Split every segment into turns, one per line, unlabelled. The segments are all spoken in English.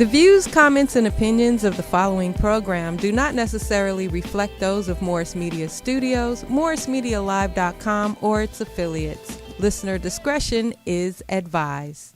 The views, comments, and opinions of the following program do not necessarily reflect those of Morris Media Studios, MorrisMediaLive.com, or its affiliates. Listener discretion is advised.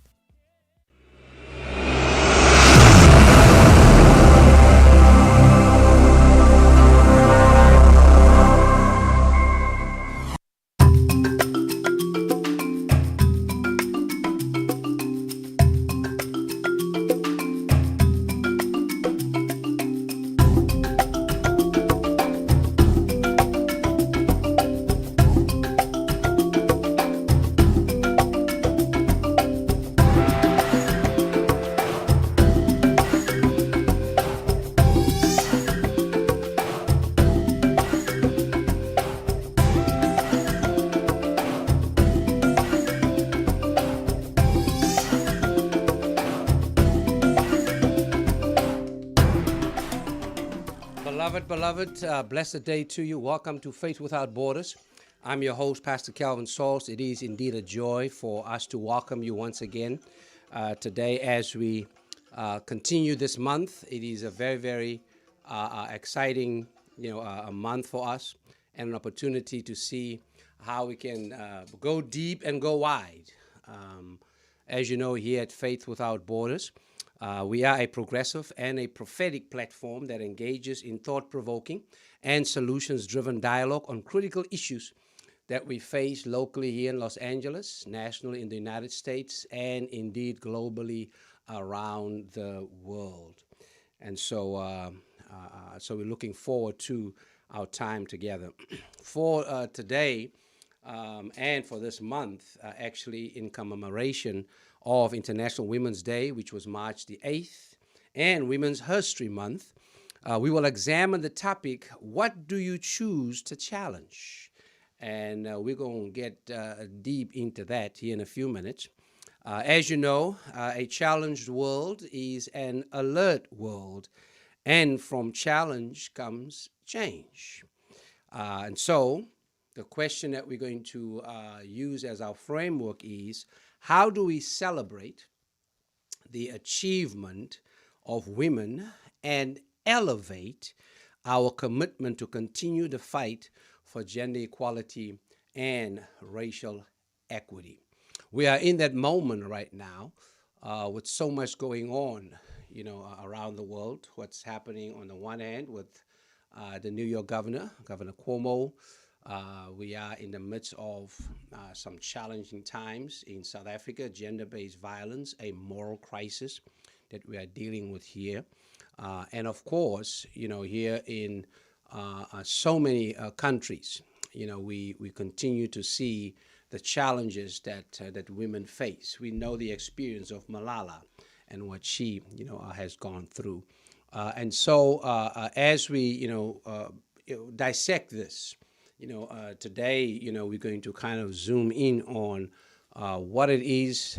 Beloved, blessed day to you. Welcome to Faith Without Borders. I'm your host, Pastor Kelvin Sauls. It is indeed a joy for us to welcome you once again today as we continue this month. It is a very, very exciting, a month for us and an opportunity to see how we can go deep and go wide. As you know, here at Faith Without Borders, we are a progressive and a prophetic platform that engages in thought-provoking and solutions-driven dialogue on critical issues that we face locally here in Los Angeles, nationally in the United States, and indeed globally around the world. And so, so we're looking forward to our time together. For today and for this month, actually in commemoration of International Women's Day, which was March the 8th, and Women's Herstory Month, we will examine the topic, what do you choose to challenge? And we're going to get deep into that here in a few minutes. As you know, a challenged world is an alert world, and from challenge comes change. And so the question that we're going to use as our framework is, how do we celebrate the achievement of women and elevate our commitment to continue the fight for gender equality and racial equity? We are in that moment right now with so much going on, around the world. What's happening on the one hand with the New York Governor Cuomo. We are in the midst of some challenging times in South Africa, gender-based violence, a moral crisis that we are dealing with here. And of course, here in so many countries, we continue to see the challenges that women face. We know the experience of Malala and what she, has gone through. And so as we, dissect this, today, we're going to kind of zoom in on what it is,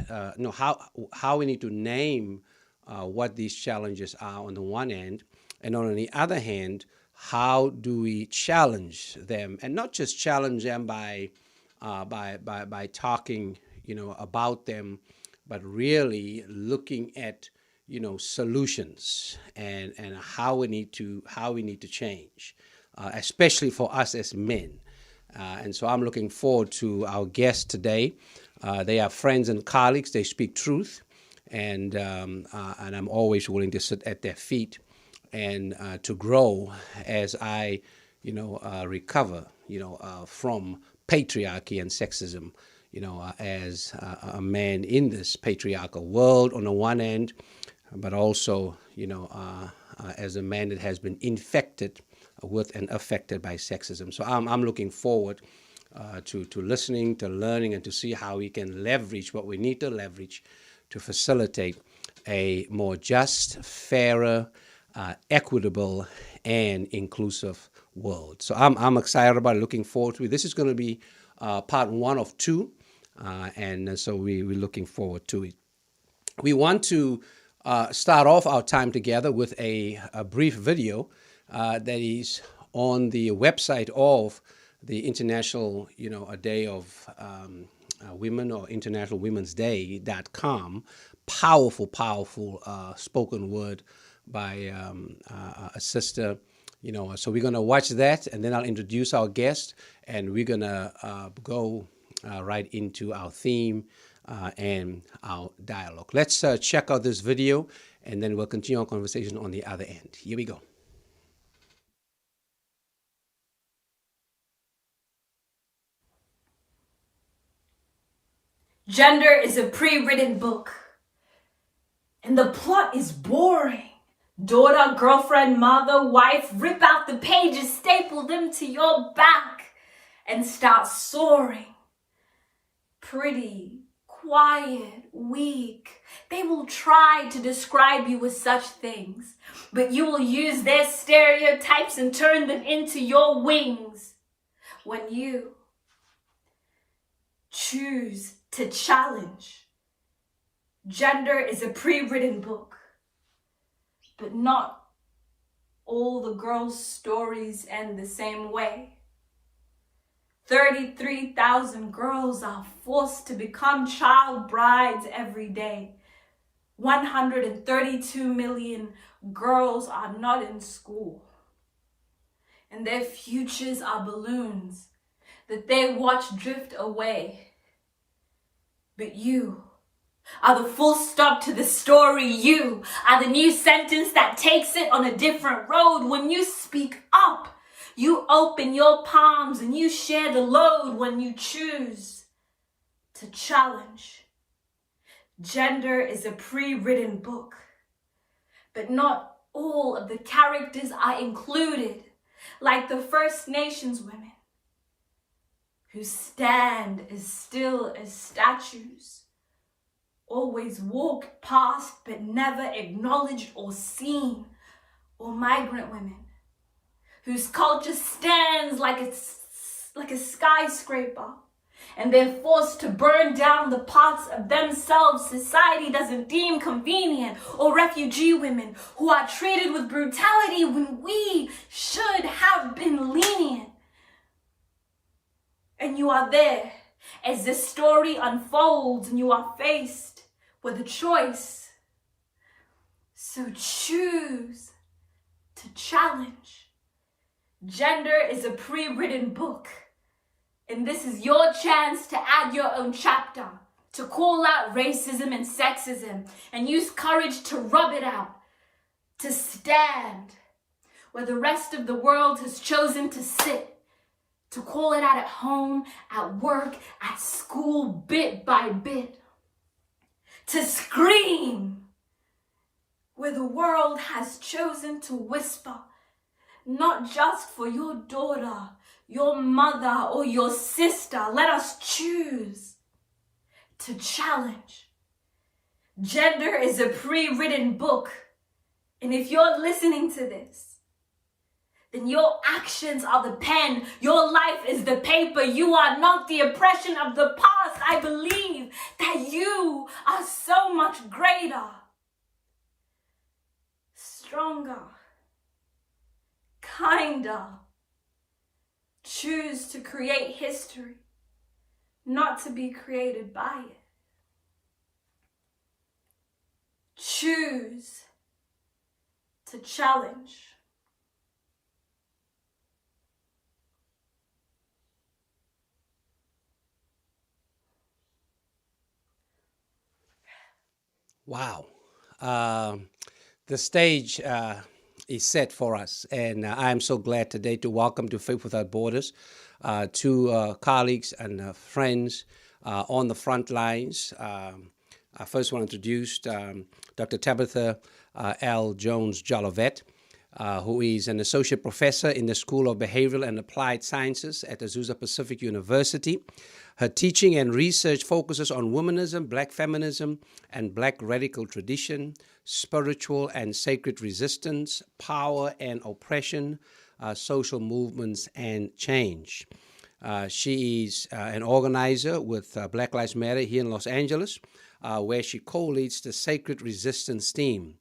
how we need to name what these challenges are on the one hand, and on the other hand, how do we challenge them, and not just challenge them by talking, about them, but really looking at, solutions and how we need to change. Especially for us as men. And so I'm looking forward to our guests today. They are friends and colleagues. They speak truth. And I'm always willing to sit at their feet and to grow as I, recover, from patriarchy and sexism, as a man in this patriarchal world on the one end, but also, as a man that has been infected with and affected by sexism. So I'm looking forward to listening, to learning, and to see how we can leverage what we need to leverage to facilitate a more just, fairer, equitable, and inclusive world. So I'm excited about it, looking forward to it. This is going to be part one of two, and so we're looking forward to it. We want to start off our time together with a brief video that is on the website of the International, a Day of Women or International Women's Day.com. Powerful spoken word by a sister. So we're going to watch that, and then I'll introduce our guest, and we're going to go right into our theme and our dialogue. Let's check out this video, and then we'll continue our conversation on the other end. Here we go.
Gender is a pre-written book, and the plot is boring. Daughter, girlfriend, mother, wife, rip out the pages, staple them to your back, and start soaring. Pretty, quiet, weak. They will try to describe you with such things, but you will use their stereotypes and turn them into your wings. When you choose to challenge, gender is a pre-written book, but not all the girls' stories end the same way. 33,000 girls are forced to become child brides every day. 132 million girls are not in school, and their futures are balloons that they watch drift away. But you are the full stop to the story. You are the new sentence that takes it on a different road. When you speak up, you open your palms and you share the load. When you choose to challenge, gender is a pre-written book, but not all of the characters are included, like the First Nations women who stand as still as statues, always walked past but never acknowledged or seen, or migrant women whose culture stands like a skyscraper, and they're forced to burn down the parts of themselves society doesn't deem convenient, or refugee women who are treated with brutality when we should have been lenient. And you are there as this story unfolds, and you are faced with a choice. So choose to challenge. Gender is a pre-written book, and this is your chance to add your own chapter, to call out racism and sexism, and use courage to rub it out, to stand where the rest of the world has chosen to sit, to call it out at home, at work, at school, bit by bit, to scream where the world has chosen to whisper, not just for your daughter, your mother, or your sister. Let us choose to challenge. Gender is a pre-written book, and if you're listening to this, then your actions are the pen. Your life is the paper. You are not the oppression of the past. I believe that you are so much greater, stronger, kinder. Choose to create history, not to be created by it. Choose to challenge.
Wow. The stage is set for us, and I am so glad today to welcome to Faith Without Borders two colleagues and friends on the front lines. I first want to introduce Dr. Tabatha L. Jones Jolivet, who is an associate professor in the School of Behavioral and Applied Sciences at Azusa Pacific University. Her teaching and research focuses on womanism, black feminism, and black radical tradition, spiritual and sacred resistance, power and oppression, social movements, and change. She is an organizer with Black Lives Matter here in Los Angeles, where she co-leads the Sacred Resistance team.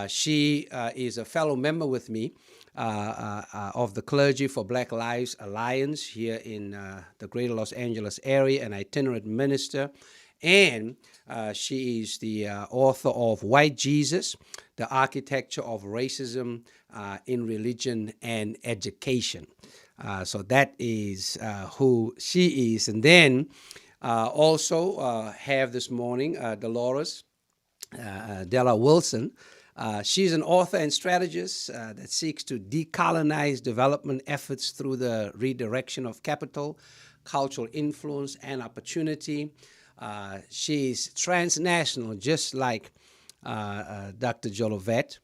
She is a fellow member with me of the Clergy for Black Lives Alliance here in the greater Los Angeles area, an itinerant minister. And she is the author of White Jesus, The Architecture of Racism in Religion and Education. So that is who she is. And then also have this morning Dolores Dela Wilson. She's an author and strategist that seeks to decolonize development efforts through the redirection of capital, cultural influence, and opportunity. She's transnational, just like Dr. Jolivet.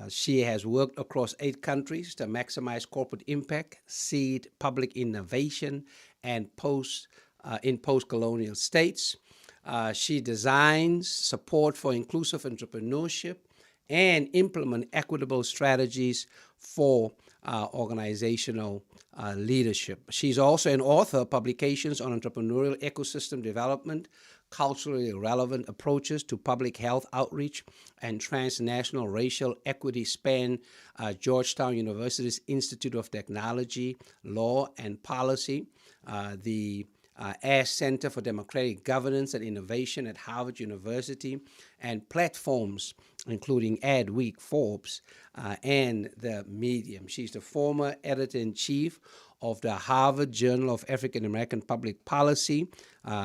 She has worked across 8 countries to maximize corporate impact, seed public innovation, and in post-colonial states. She designs support for inclusive entrepreneurship and implement equitable strategies for organizational leadership. She's also an author of publications on entrepreneurial ecosystem development, culturally relevant approaches to public health outreach, and transnational racial equity span Georgetown University's Institute of Technology, Law, and Policy, the Ash Center for Democratic Governance and Innovation at Harvard University, and platforms including Adweek, Forbes, and the Medium. She's the former editor-in-chief of the Harvard Journal of African American Public Policy.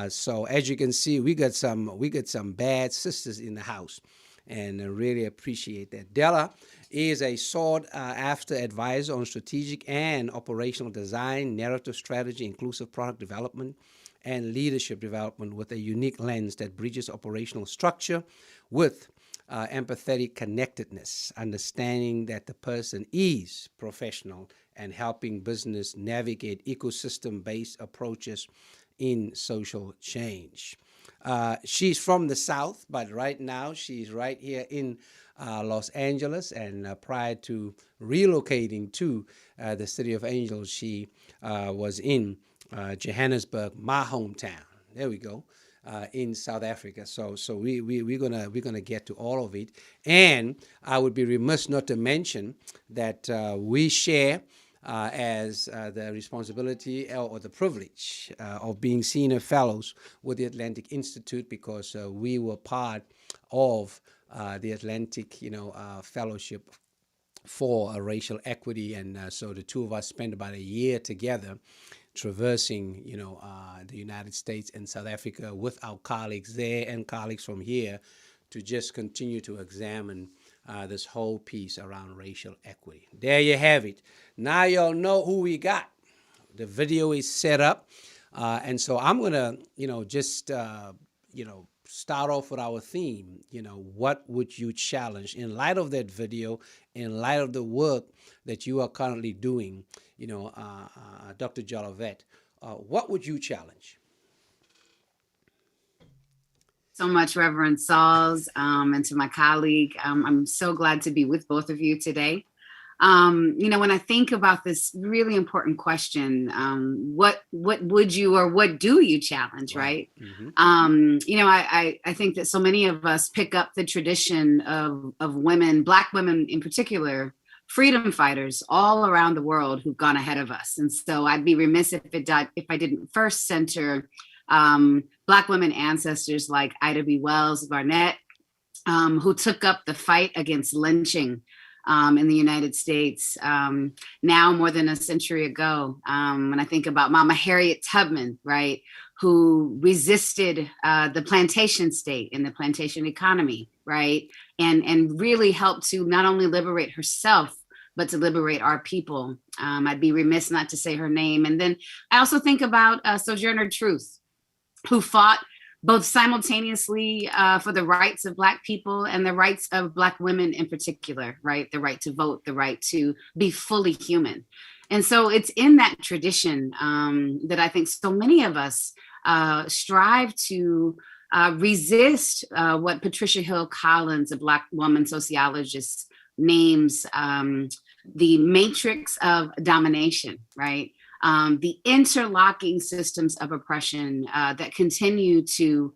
So as you can see, we got some bad sisters in the house, and I really appreciate that. Dela is a sought-after advisor on strategic and operational design, narrative strategy, inclusive product development, and leadership development with a unique lens that bridges operational structure with empathetic connectedness, understanding that the person is professional and helping business navigate ecosystem-based approaches in social change. She's from the South, but right now she's right here in Los Angeles, and prior to relocating to the City of Angels, she was in Johannesburg, my hometown. There we go. In South Africa. So we're gonna get to all of it. And I would be remiss not to mention that we share as the responsibility or the privilege of being senior fellows with the Atlantic Institute, because we were part of the Atlantic, fellowship for racial equity, and so the two of us spent about a year together traversing, the United States and South Africa with our colleagues there and colleagues from here to just continue to examine this whole piece around racial equity. There you have it. Now y'all know who we got. The video is set up, and so I'm gonna, just start off with our theme. What would you challenge in light of that video, in light of the work that you are currently doing? Dr. Jolivet, what would you challenge?
So much, Reverend Sauls, and to my colleague. I'm so glad to be with both of you today. When I think about this really important question, what would you or what do you challenge, right? Mm-hmm. I think that so many of us pick up the tradition of women, Black women in particular, freedom fighters all around the world who've gone ahead of us. And so I'd be remiss if I didn't first center Black women ancestors like Ida B. Wells Barnett, who took up the fight against lynching in the United States now more than a century ago. When I think about Mama Harriet Tubman, right, who resisted the plantation state and the plantation economy, right, and really helped to not only liberate herself, but to liberate our people. I'd be remiss not to say her name. And then I also think about Sojourner Truth, who fought both simultaneously for the rights of Black people and the rights of Black women in particular, right? The right to vote, the right to be fully human. And so it's in that tradition that I think so many of us strive to resist what Patricia Hill Collins, a Black woman sociologist, names the matrix of domination, right? The interlocking systems of oppression that continue to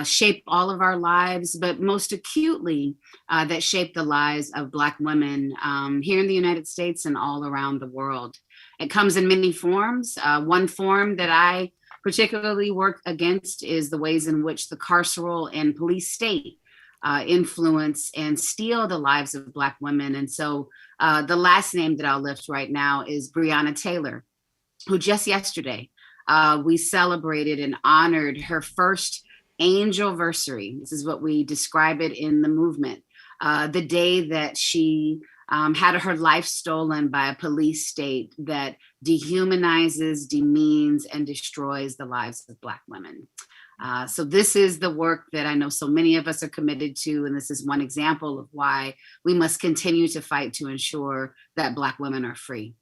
shape all of our lives, but most acutely that shape the lives of Black women here in the United States and all around the world. It comes in many forms. One form that I particularly work against is the ways in which the carceral and police state influence and steal the lives of Black women. And so the last name that I'll lift right now is Breonna Taylor, who just yesterday we celebrated and honored her first angelversary. This is what we describe it in the movement. The day that she had her life stolen by a police state that dehumanizes, demeans, and destroys the lives of Black women. So this is the work that I know so many of us are committed to, and this is one example of why we must continue to fight to ensure that Black women are free.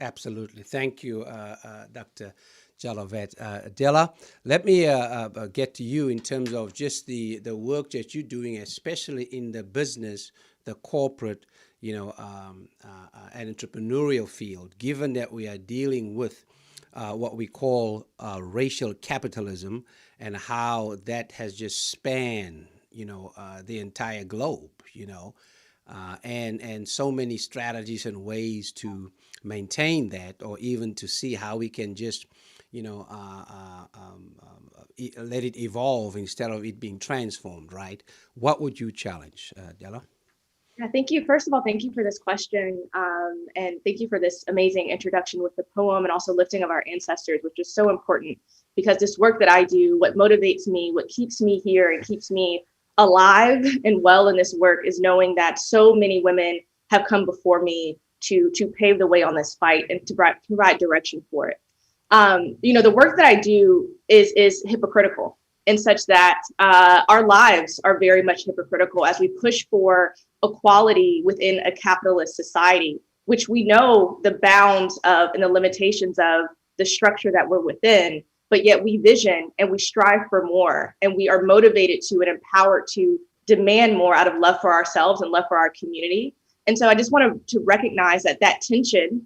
Absolutely. Thank you, Dr. Jolivet. Dela, let me get to you in terms of just the work that you're doing, especially in the business, the corporate, and entrepreneurial field, given that we are dealing with what we call racial capitalism and how that has just spanned, the entire globe, and so many strategies and ways to maintain that, or even to see how we can just, let it evolve instead of it being transformed, right? What would you challenge, Dela?
Yeah, thank you. First of all, thank you for this question. And thank you for this amazing introduction with the poem and also lifting of our ancestors, which is so important because this work that I do, what motivates me, what keeps me here and keeps me alive and well in this work is knowing that so many women have come before me to pave the way on this fight and to provide direction for it. The work that I do is hypocritical in such that our lives are very much hypocritical as we push for equality within a capitalist society, which we know the bounds of and the limitations of the structure that we're within, but yet we vision and we strive for more, and we are motivated to and empowered to demand more out of love for ourselves and love for our community. And so I just want to recognize that tension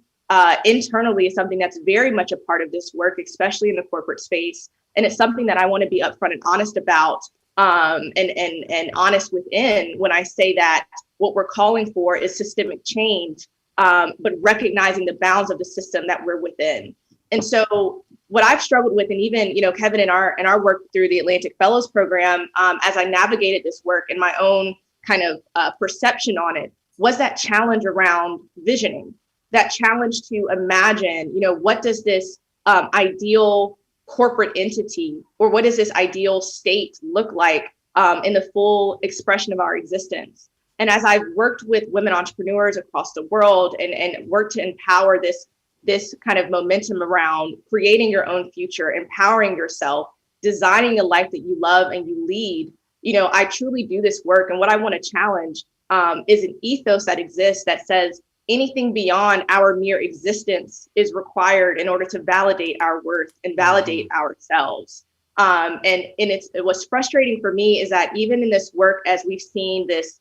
internally is something that's very much a part of this work, especially in the corporate space. And it's something that I want to be upfront and honest about, and honest within when I say that what we're calling for is systemic change, but recognizing the bounds of the system that we're within. And so what I've struggled with, and even, Kelvin, in our work through the Atlantic Fellows Program, as I navigated this work and my own kind of perception on it, was that challenge around visioning, that challenge to imagine, what does this ideal corporate entity, or what does this ideal state look like in the full expression of our existence? And as I've worked with women entrepreneurs across the world and worked to empower this kind of momentum around creating your own future, empowering yourself, designing a life that you love and you lead, I truly do this work. And what I want to challenge is an ethos that exists that says anything beyond our mere existence is required in order to validate our worth and validate ourselves. And what's frustrating for me is that even in this work, as we've seen this,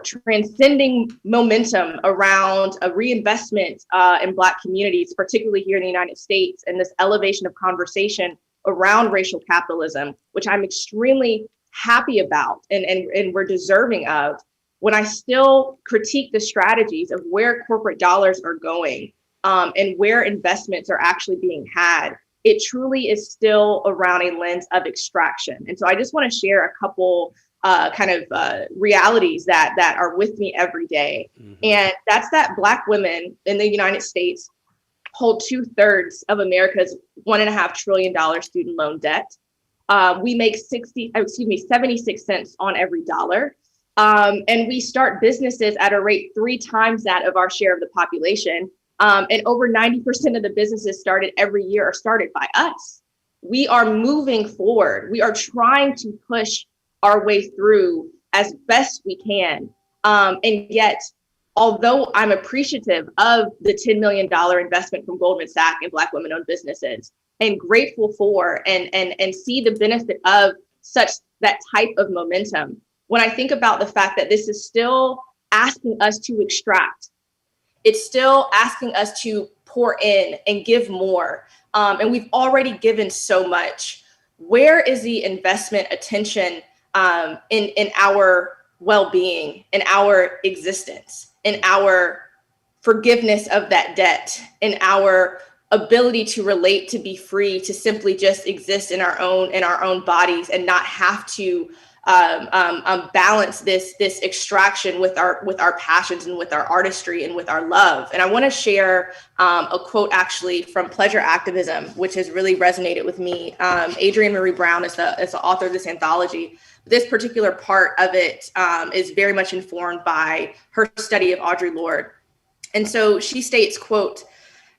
transcending momentum around a reinvestment in Black communities, particularly here in the United States, and this elevation of conversation around racial capitalism, which I'm extremely happy about and we're deserving of, when I still critique the strategies of where corporate dollars are going and where investments are actually being had, it truly is still around a lens of extraction. And so I just want to share a couple realities that are with me every day. Mm-hmm. And that's that Black women in the United States hold 2/3 of America's $1.5 trillion student loan debt. We make 76 cents on every dollar. And we start businesses at a rate 3 times that of our share of the population. And over 90% of the businesses started every year are started by us. We are moving forward. We are trying to push our way through as best we can. And yet, although I'm appreciative of the $10 million investment from Goldman Sachs in Black women-owned businesses and grateful for and see the benefit of that type of momentum, when I think about the fact that this is still asking us to extract, it's still asking us to pour in and give more. And we've already given so much. where is the investment attention in our well-being, in our existence, in our forgiveness of that debt, in our ability to relate, to be free, to simply just exist in our own bodies and not have to balance this extraction with our passions and with our artistry and with our love. And I want to share a quote actually from Pleasure Activism, which has really resonated with me. Adrienne Marie Brown is the author of this anthology. This particular part of it is very much informed by her study of Audre Lorde. And so she states, quote,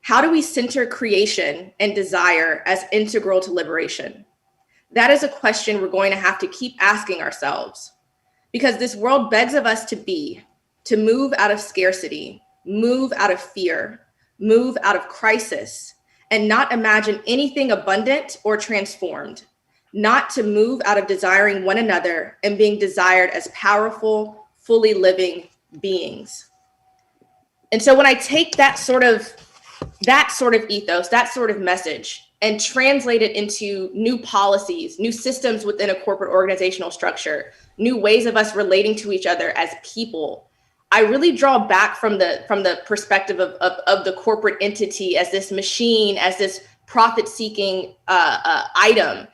"How do we center creation and desire as integral to liberation? That is a question we're going to have to keep asking ourselves, because this world begs of us to move out of scarcity, move out of fear, move out of crisis, and not imagine anything abundant or transformed, not to move out of desiring one another and being desired as powerful, fully living beings." And so when I take that sort of ethos, that sort of message, and translate it into new policies, new systems within a corporate organizational structure, new ways of us relating to each other as people, I really draw back from the perspective of the corporate entity as this machine, as this profit-seeking item.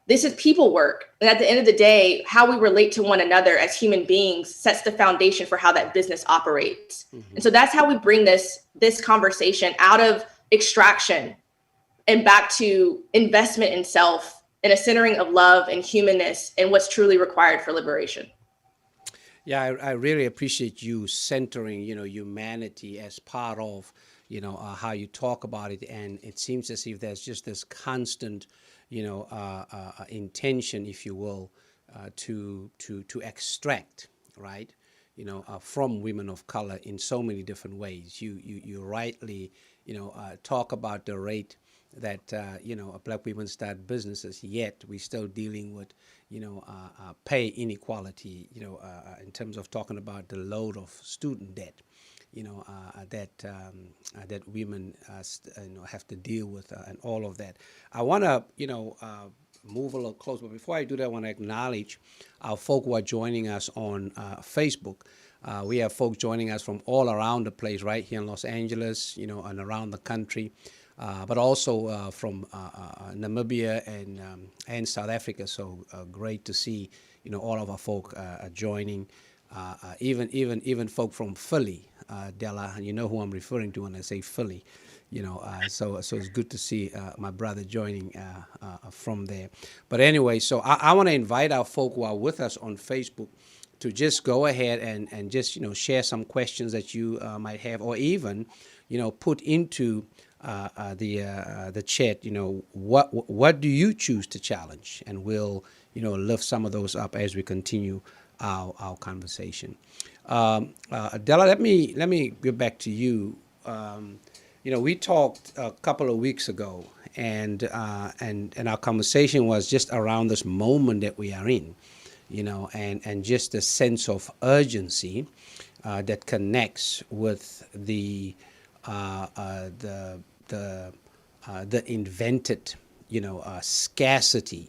This is people work. And at the end of the day, how we relate to one another as human beings sets the foundation for how that business operates. Mm-hmm. And so that's how we bring this conversation out of extraction and back to investment in self and a centering of love and humanness and what's truly required for liberation.
Yeah, I really appreciate you centering, humanity as part of, how you talk about it. And it seems as if there's just this constant, intention, if you will, to extract, right, from women of color in so many different ways. You rightly, talk about the rate that Black women start businesses, yet we're still dealing with pay inequality, in terms of talking about the load of student debt, that women have to deal with, and all of that. I want to move a little closer, but before I do that, I want to acknowledge our folk who are joining us on Facebook. We have folks joining us from all around the place, right here in Los Angeles, and around the country, but also from Namibia and South Africa. So great to see, all of our folk joining. Even folk from Philly, Dela, and you know who I'm referring to when I say Philly. So it's good to see my brother joining from there. But anyway, so I want to invite our folk who are with us on Facebook to just go ahead and just share some questions that you might have, or even put into the chat. What do you choose to challenge, and we'll lift some of those up as we continue our conversation. Dela, let me get back to you. We talked a couple of weeks ago, and our conversation was just around this moment that we are in, and just the sense of urgency that connects with the invented, scarcity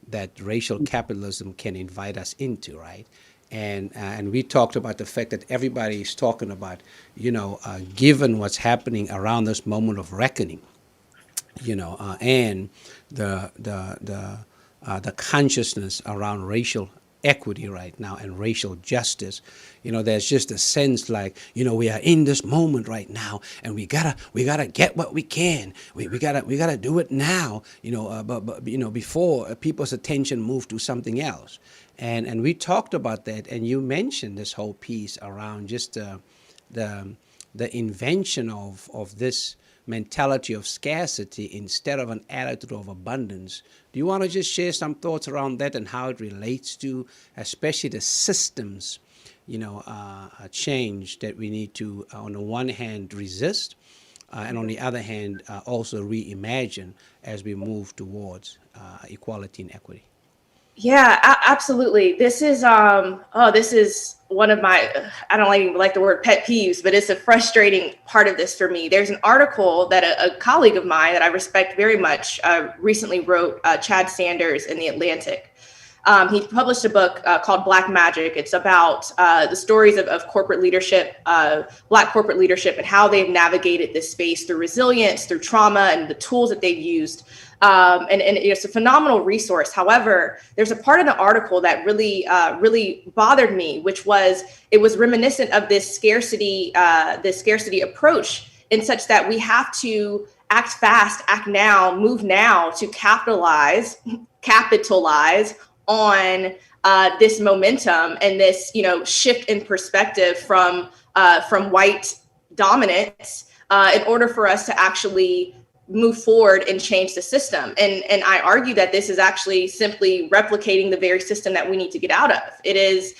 that racial capitalism can invite us into, right? And we talked about the fact that everybody is talking about, given what's happening around this moment of reckoning, and the consciousness around racial equity right now and racial justice, there's just a sense like, we are in this moment right now, and we gotta get what we can. We gotta do it now, but before people's attention move to something else. And we talked about that, and you mentioned this whole piece around just the invention of this mentality of scarcity instead of an attitude of abundance. Do you want to just share some thoughts around that and how it relates to, especially the systems, change that we need to, on the one hand, resist, and on the other hand, also reimagine as we move towards equality and equity?
Yeah, absolutely. This is this is one of my, I don't even like the word pet peeves, but it's a frustrating part of this for me. There's an article that a colleague of mine that I respect very much recently wrote, Chad Sanders in The Atlantic. He published a book called Black Magic. It's about the stories of corporate leadership, Black corporate leadership, and how they've navigated this space through resilience, through trauma, and the tools that they've used. And it's a phenomenal resource. However, there's a part of the article that really bothered me, which was it was reminiscent of this scarcity approach, in such that we have to act fast, act now, move now to capitalize on this momentum and this, shift in perspective from white dominance in order for us to actually move forward and change the system. And I argue that this is actually simply replicating the very system that we need to get out of. It is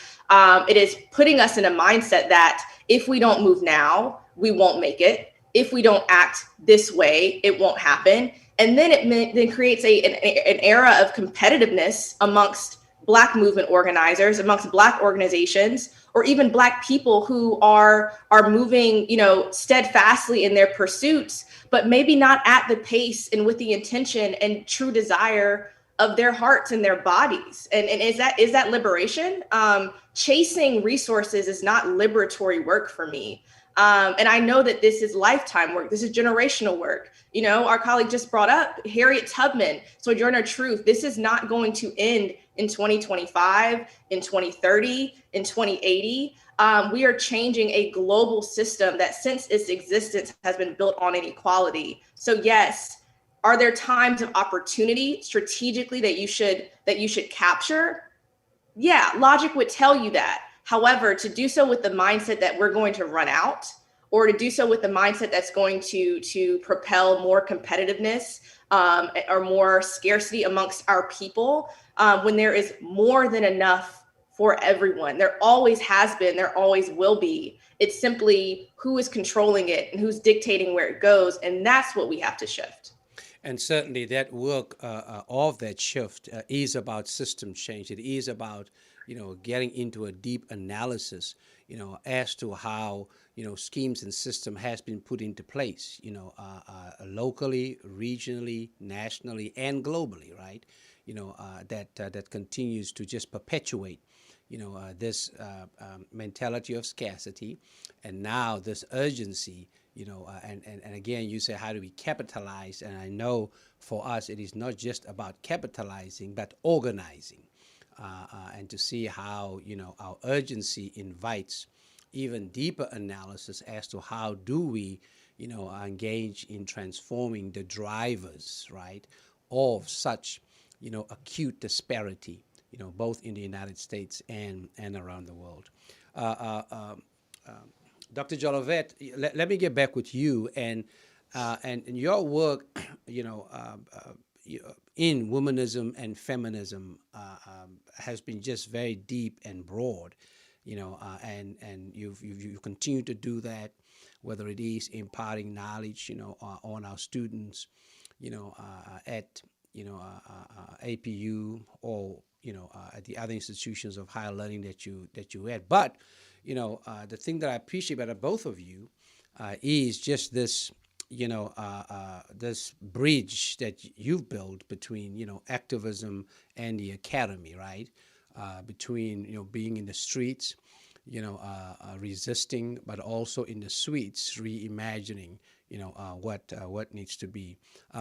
putting us in a mindset that if we don't move now, we won't make it. If we don't act this way, it won't happen. And then it then creates an era of competitiveness amongst Black movement organizers, amongst Black organizations, or even Black people who are moving, steadfastly in their pursuits, but maybe not at the pace and with the intention and true desire of their hearts and their bodies. And is that liberation? Chasing resources is not liberatory work for me. And I know that this is lifetime work. This is generational work. Our colleague just brought up Harriet Tubman, Sojourner Truth. This is not going to end in 2025, in 2030, in 2080. We are changing a global system that since its existence has been built on inequality. So yes, are there times of opportunity strategically that you should capture? Yeah, logic would tell you that. However, to do so with the mindset that we're going to run out, or to do so with the mindset that's going to propel more competitiveness or more scarcity amongst our people, when there is more than enough for everyone. There always has been, there always will be. It's simply who is controlling it and who's dictating where it goes. And that's what we have to shift.
And certainly that work of that shift is about system change. It is about, getting into a deep analysis, as to how, schemes and system has been put into place, locally, regionally, nationally, and globally, right? That continues to just perpetuate, this mentality of scarcity, and now this urgency. And again, you say, how do we capitalize? And I know for us, it is not just about capitalizing, but organizing, and to see how, our urgency invites even deeper analysis as to how do we, engage in transforming the drivers, right, of such, acute disparity, both in the United States and around the world. Dr. Jolivet, let me get back with you and your work, in womanism and feminism has been just very deep and broad, and you continue to do that, whether it is imparting knowledge, on our students, at APU or at the other institutions of higher learning that you had, but the thing that I appreciate about both of you is just this, this bridge that you've built between, activism and the academy, right? Between, being in the streets, resisting, but also in the suites, reimagining, what needs to be.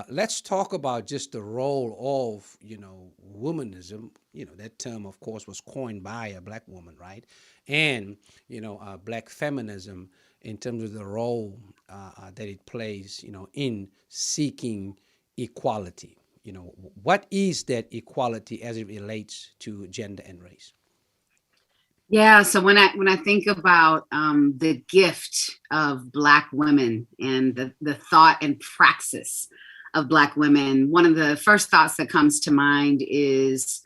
Let's talk about just the role of, womanism. That term, of course, was coined by a Black woman, right? And, Black feminism in terms of the role that it plays, in seeking equality. What is that equality as it relates to gender and race?
Yeah, so when I think about the gift of Black women and the thought and praxis of Black women, one of the first thoughts that comes to mind is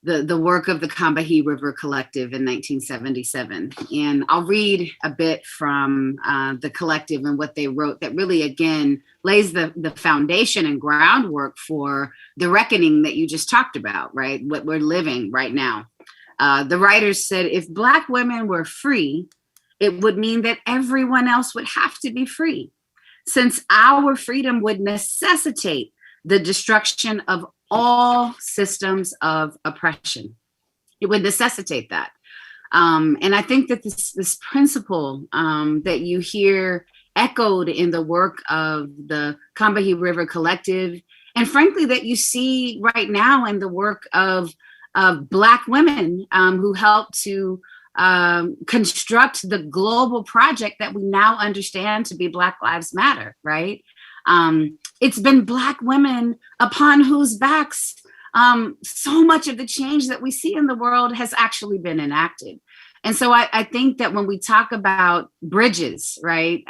the work of the Combahee River Collective in 1977. And I'll read a bit from the collective and what they wrote that really, again, lays the foundation and groundwork for the reckoning that you just talked about, right? What we're living right now. The writers said, if Black women were free, it would mean that everyone else would have to be free, since our freedom would necessitate the destruction of all systems of oppression. It would necessitate that. And I think that this principle that you hear echoed in the work of the Combahee River Collective, and frankly, that you see right now in the work of Black women who help to construct the global project that we now understand to be Black Lives Matter, right? It's been Black women upon whose backs so much of the change that we see in the world has actually been enacted. And so I think that when we talk about bridges, right,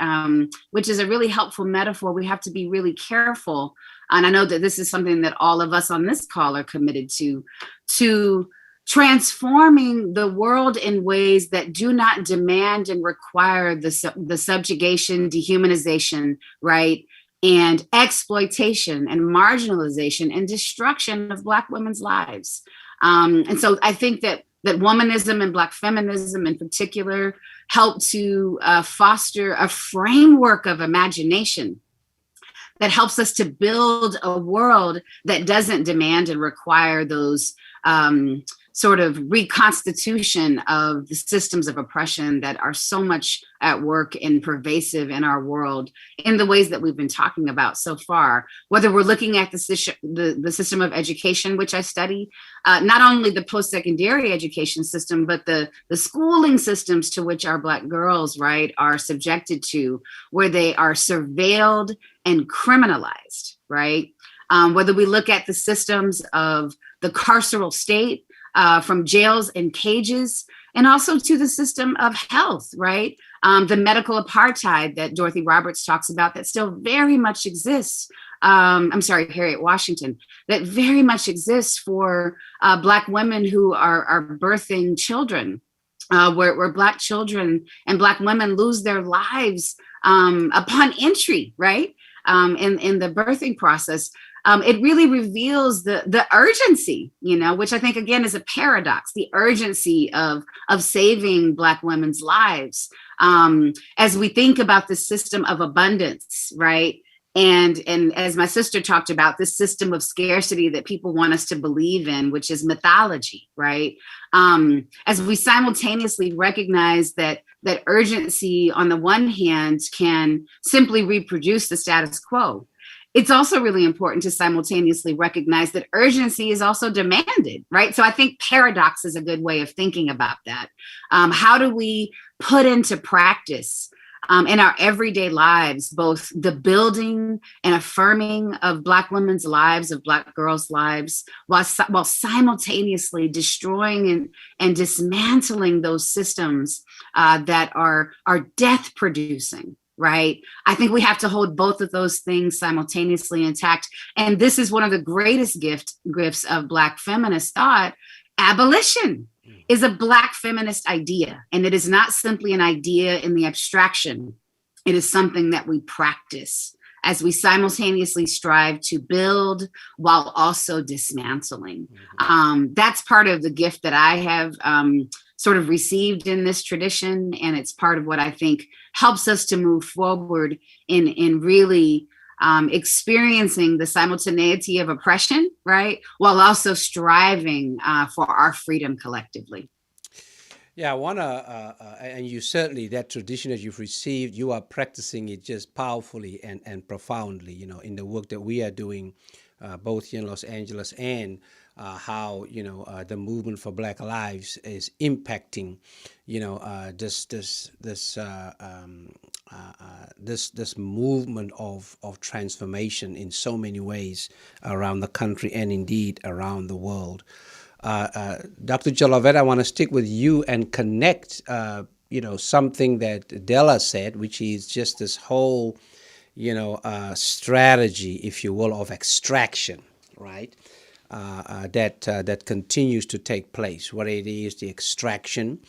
which is a really helpful metaphor, we have to be really careful. And I know that this is something that all of us on this call are committed to transforming the world in ways that do not demand and require the subjugation, dehumanization, right, and exploitation and marginalization and destruction of Black women's lives. And so I think that womanism and Black feminism in particular help to foster a framework of imagination that helps us to build a world that doesn't demand and require those sort of reconstitution of the systems of oppression that are so much at work and pervasive in our world in the ways that we've been talking about so far. Whether we're looking at the system of education, which I study, not only the post-secondary education system, but the schooling systems to which our Black girls, right, are subjected to, where they are surveilled and criminalized, right? Whether we look at the systems of the carceral state, from jails and cages, and also to the system of health, right? The medical apartheid that Dorothy Roberts talks about that still very much exists. Harriet Washington, that very much exists for Black women who are birthing children, where Black children and Black women lose their lives upon entry, right? In the birthing process. It really reveals the urgency, which I think, again, is a paradox, the urgency of saving Black women's lives. As we think about the system of abundance, right? And as my sister talked about, this system of scarcity that people want us to believe in, which is mythology, right? As we simultaneously recognize that urgency on the one hand can simply reproduce the status quo, it's also really important to simultaneously recognize that urgency is also demanded, right? So I think paradox is a good way of thinking about that. How do we put into practice in our everyday lives, both the building and affirming of Black women's lives, of Black girls' lives, while simultaneously destroying and dismantling those systems that are death producing? Right? I think we have to hold both of those things simultaneously intact. And this is one of the greatest gifts of Black feminist thought. Abolition is a Black feminist idea. And it is not simply an idea in the abstraction. It is something that we practice as we simultaneously strive to build while also dismantling. That's part of the gift that I have sort of received in this tradition. And it's part of what I think helps us to move forward in really experiencing the simultaneity of oppression, right? While also striving for our freedom collectively.
Yeah, I want to, and you certainly, that tradition that you've received, you are practicing it just powerfully and profoundly, in the work that we are doing, both here in Los Angeles, and how the movement for Black lives is impacting this movement of transformation in so many ways around the country and indeed around the world. Dr. Jolivet, I want to stick with you and connect something that Dela said, which is just this whole strategy, if you will, of extraction, right? that continues to take place, whether it is the extraction,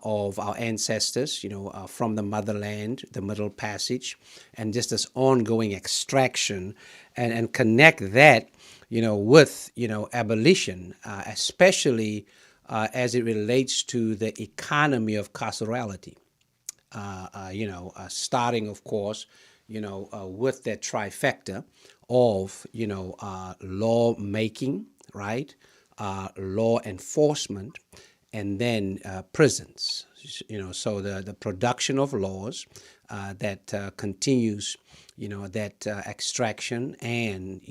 of our ancestors, from the motherland, the Middle Passage, and just this ongoing extraction, and connect that, with, abolition, especially as it relates to the economy of carcerality. Starting, of course, with that trifecta of, law making, right, law enforcement, and then prisons. So the production of laws that continues, that extraction and,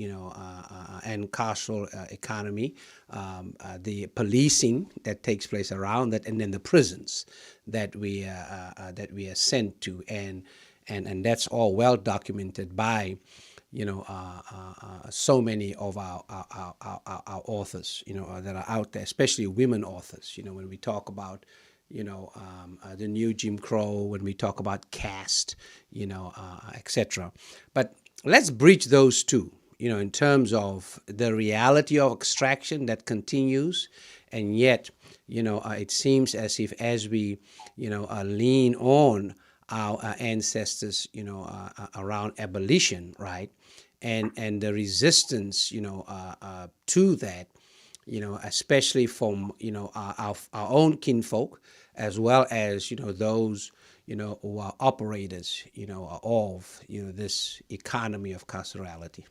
and carceral economy, the policing that takes place around that, and then the prisons that we are sent to, and that's all well documented by so many of our authors, that are out there, especially women authors. When we talk about, the new Jim Crow, when we talk about caste, etc. But let's bridge those two, in terms of the reality of extraction that continues, and yet, it seems as if as we, lean on our ancestors, around abolition, right, and the resistance, to that, especially from, our own kinfolk, as well as, those, who are operators, of, this economy of carcerality.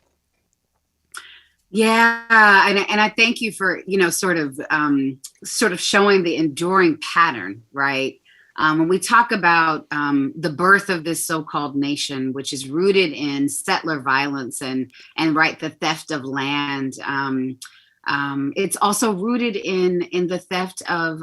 Yeah, and I thank you for sort of showing the enduring pattern, right? When we talk about the birth of this so-called nation, which is rooted in settler violence and right, the theft of land, it's also rooted in the theft of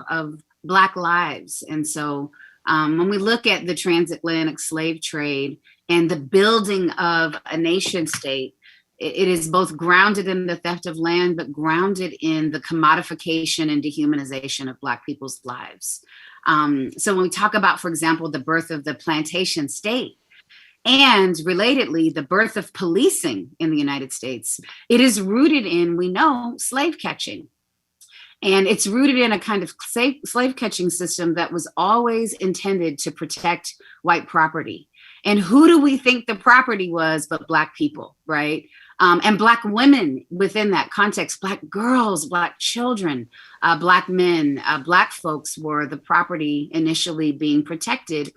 Black lives. And so when we look at the transatlantic slave trade and the building of a nation state, it is both grounded in the theft of land, but grounded in the commodification and dehumanization of Black people's lives. So when we talk about, for example, the birth of the plantation state, and relatedly, the birth of policing in the United States, it is rooted in, we know, slave catching. And it's rooted in a kind of slave catching system that was always intended to protect white property. And who do we think the property was but Black people, right? And Black women within that context, Black girls, Black children, Black men, Black folks were the property initially being protected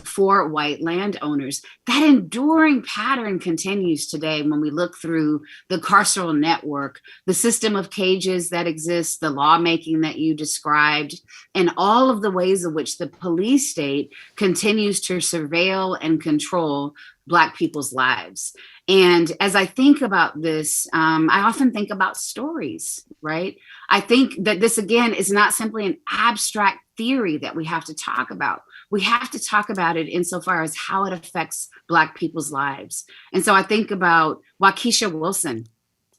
for white landowners. That enduring pattern continues today when we look through the carceral network, the system of cages that exists, the lawmaking that you described, and all of the ways in which the police state continues to surveil and control Black people's lives. And as I think about this, I often think about stories, right? I think that this, again, is not simply an abstract theory that we have to talk about. We have to talk about it insofar as how it affects Black people's lives. And so I think about Waukesha Wilson.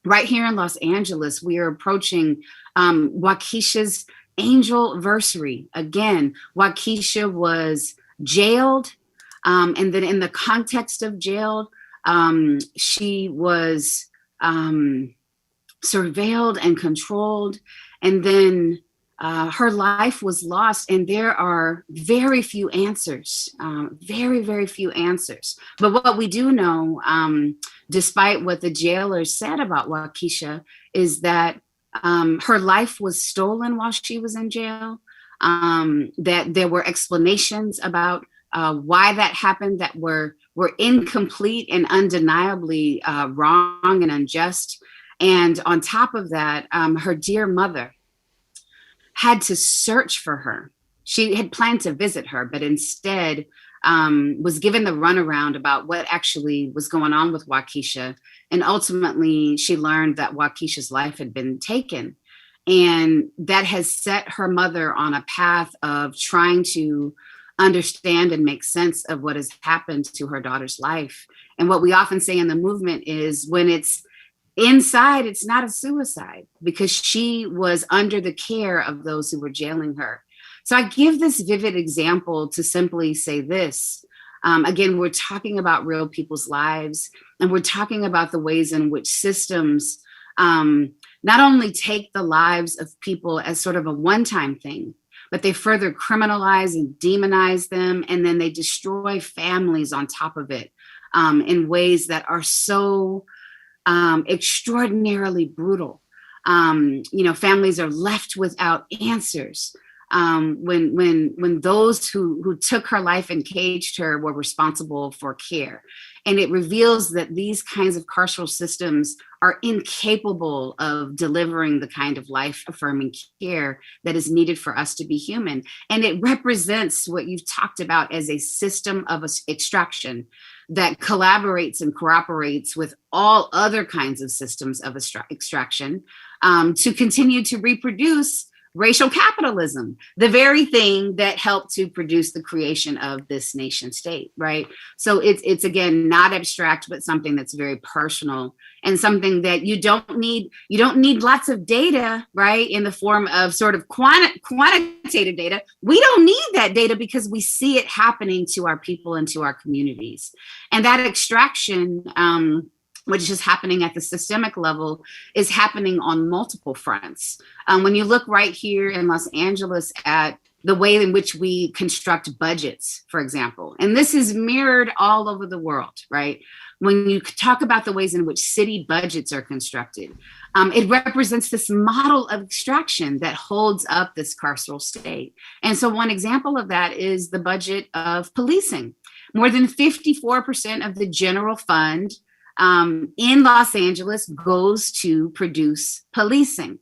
Right here in Los Angeles, we are approaching Waukesha's angelversary. Again, Waukesha was jailed, and then in the context of jailed, she was surveilled and controlled, and then her life was lost. And there are very few answers, very, very few answers. But what we do know, despite what the jailers said about Waukesha, is that her life was stolen while she was in jail, that there were explanations about why that happened that were incomplete and undeniably wrong and unjust. And on top of that, her dear mother had to search for her. She had planned to visit her, but instead was given the runaround about what actually was going on with Waukesha. And ultimately, she learned that Waukesha's life had been taken. And that has set her mother on a path of trying to understand and make sense of what has happened to her daughter's life. And what we often say in the movement is, when it's inside, it's not a suicide, because she was under the care of those who were jailing her. So I give this vivid example to simply say this. Again, we're talking about real people's lives, and we're talking about the ways in which systems not only take the lives of people as sort of a one-time thing, but they further criminalize and demonize them, and then they destroy families on top of it in ways that are so extraordinarily brutal. Families are left without answers when those who took her life and caged her were responsible for care. And it reveals that these kinds of carceral systems are incapable of delivering the kind of life-affirming care that is needed for us to be human. And it represents what you've talked about as a system of extraction that collaborates and cooperates with all other kinds of systems of extraction to continue to reproduce racial capitalism, the very thing that helped to produce the creation of this nation state, right? So it's again, not abstract, but something that's very personal and something that you don't need lots of data, right? In the form of sort of quantitative data. We don't need that data because we see it happening to our people and to our communities. And that extraction, which is happening at the systemic level, is happening on multiple fronts. When you look right here in Los Angeles at the way in which we construct budgets, for example, and this is mirrored all over the world, right? When you talk about the ways in which city budgets are constructed, it represents this model of extraction that holds up this carceral state. And so one example of that is the budget of policing. More than 54% of the general fund in Los Angeles goes to produce policing.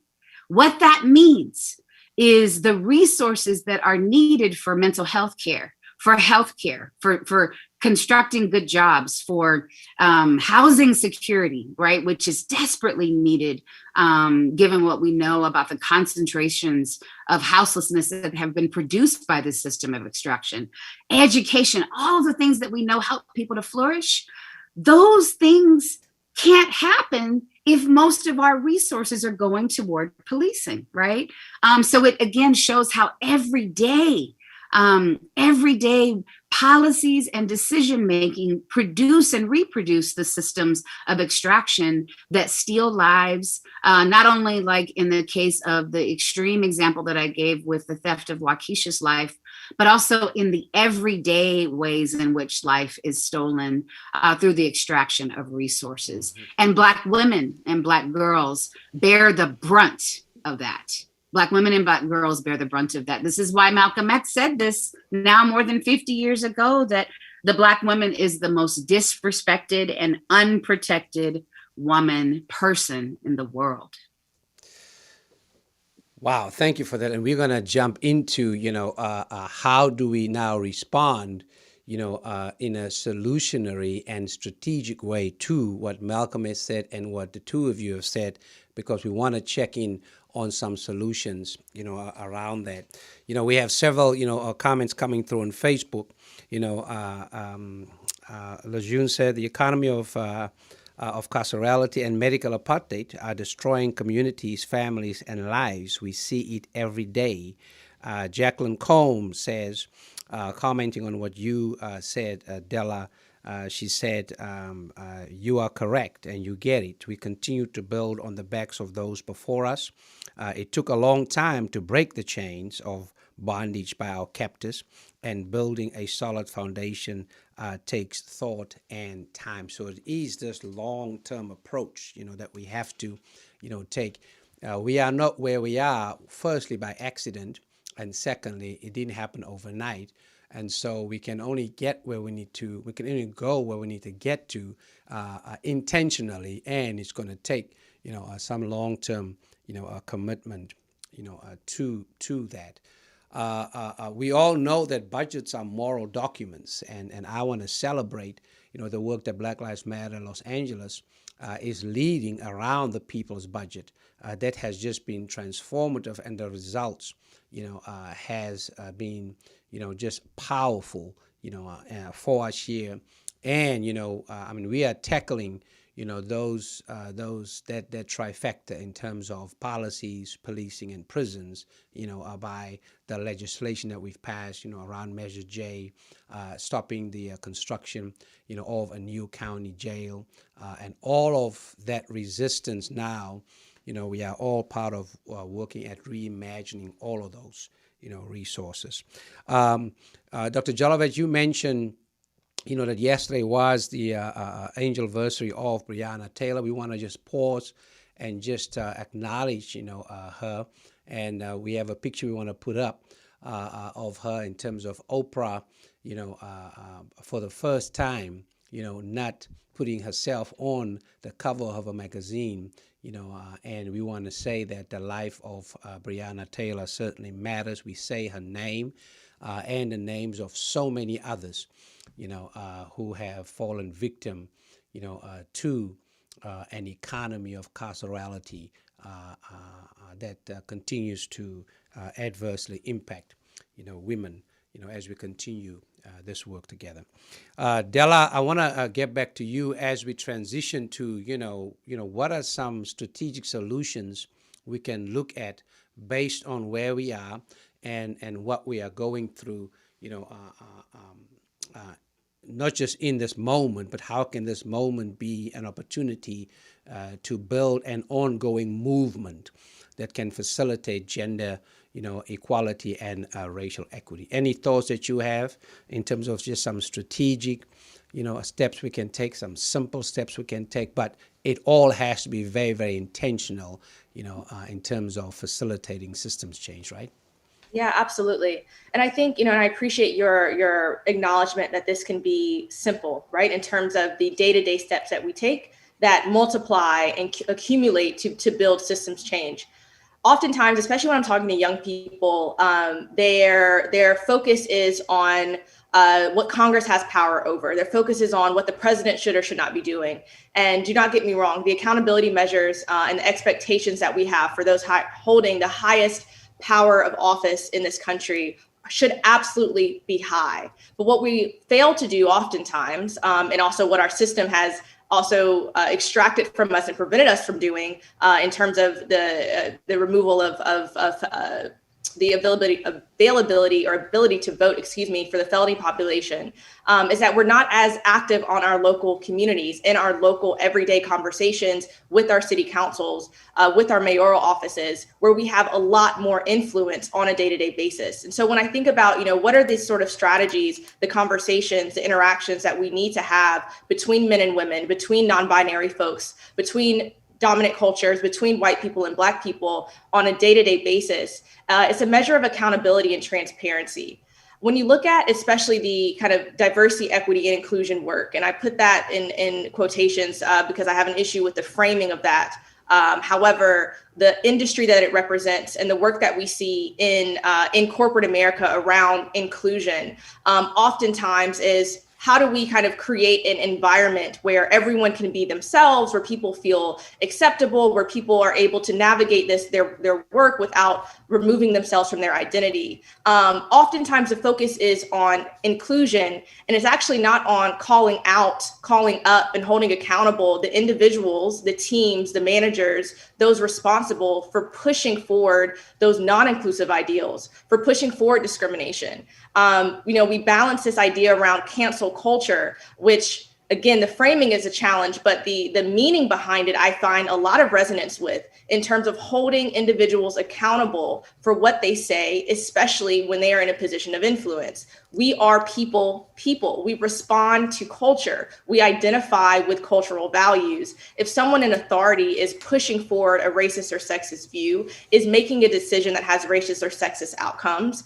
What that means is the resources that are needed for mental health care, for healthcare, for constructing good jobs, for housing security, right, which is desperately needed given what we know about the concentrations of houselessness that have been produced by this system of extraction, education, all the things that we know help people to flourish. Those things can't happen if most of our resources are going toward policing, right? So it again shows how everyday policies and decision-making produce and reproduce the systems of extraction that steal lives, not only like in the case of the extreme example that I gave with the theft of Waukesha's life, but also in the everyday ways in which life is stolen through the extraction of resources. And Black women and Black girls bear the brunt of that. Black women and Black girls bear the brunt of that. This is why Malcolm X said this now more than 50 years ago, that the Black woman is the most disrespected and unprotected person in the world.
Wow, thank you for that. And we're going to jump into, how do we now respond, in a solutionary and strategic way to what Malcolm has said and what the two of you have said, because we want to check in on some solutions, around that. We have several, comments coming through on Facebook. Lejeune said the economy of carcerality and medical apartheid are destroying communities, families, and lives. We see it every day. Jacqueline Combs says, commenting on what you said, Dela, she said, you are correct and you get it. We continue to build on the backs of those before us. It took a long time to break the chains of bondage by our captors, and building a solid foundation takes thought and time. So it is this long-term approach, that we have to, take. We are not where we are, firstly, by accident, and secondly, it didn't happen overnight. And so we can only get where we need to, we can only go where we need to get to intentionally, and it's going to take, some long-term, commitment, to that. We all know that budgets are moral documents, and I want to celebrate, the work that Black Lives Matter Los Angeles is leading around the people's budget. That has just been transformative, and the results, has been, just powerful, for us here. And, we are tackling, those that trifecta in terms of policies, policing, and prisons, are by the legislation that we've passed, around Measure J, stopping the construction, of a new county jail, and all of that resistance now. We are all part of working at reimagining all of those, resources. Dr. Jolivet, you mentioned, that yesterday was the anniversary of Breonna Taylor. We want to just pause and just acknowledge, her. And we have a picture we want to put up of her in terms of Oprah, for the first time, not putting herself on the cover of a magazine, and we want to say that the life of Breonna Taylor certainly matters. We say her name and the names of so many others, who have fallen victim, to an economy of carcerality that continues to adversely impact, women, as we continue this work together. Dela, I want to get back to you as we transition to, what are some strategic solutions we can look at based on where we are and what we are going through, not just in this moment, but how can this moment be an opportunity to build an ongoing movement that can facilitate gender, equality and racial equity. Any thoughts that you have in terms of just some strategic, steps we can take, some simple steps we can take, but it all has to be very, very intentional, in terms of facilitating systems change, right?
Yeah, absolutely. And I think, and I appreciate your acknowledgement that this can be simple, right? In terms of the day-to-day steps that we take that multiply and accumulate to build systems change. Oftentimes, especially when I'm talking to young people, their focus is on what Congress has power over. Their focus is on what the president should or should not be doing. And do not get me wrong, the accountability measures and the expectations that we have for those holding the highest power of office in this country should absolutely be high. But what we fail to do oftentimes, and also what our system has also extracted from us and prevented us from doing in terms of the removal of the availability or ability to vote, for the felony population, is that we're not as active on our local communities, in our local everyday conversations with our city councils, with our mayoral offices, where we have a lot more influence on a day-to-day basis. And so when I think about, what are these sort of strategies, the conversations, the interactions that we need to have between men and women, between non-binary folks, between dominant cultures, between white people and Black people on a day-to-day basis, it's a measure of accountability and transparency. When you look at especially the kind of diversity, equity, and inclusion work, and I put that in quotations because I have an issue with the framing of that. However, the industry that it represents and the work that we see in corporate America around inclusion oftentimes is, how do we kind of create an environment where everyone can be themselves, where people feel acceptable, where people are able to navigate their work without removing themselves from their identity? Oftentimes the focus is on inclusion, and it's actually not on calling out, calling up, and holding accountable the individuals, the teams, the managers, those responsible for pushing forward those non-inclusive ideals, for pushing forward discrimination. We balance this idea around cancel culture, which, again, the framing is a challenge, but the meaning behind it, I find a lot of resonance with, in terms of holding individuals accountable for what they say, especially when they are in a position of influence. We are people. We respond to culture. We identify with cultural values. If someone in authority is pushing forward a racist or sexist view, is making a decision that has racist or sexist outcomes,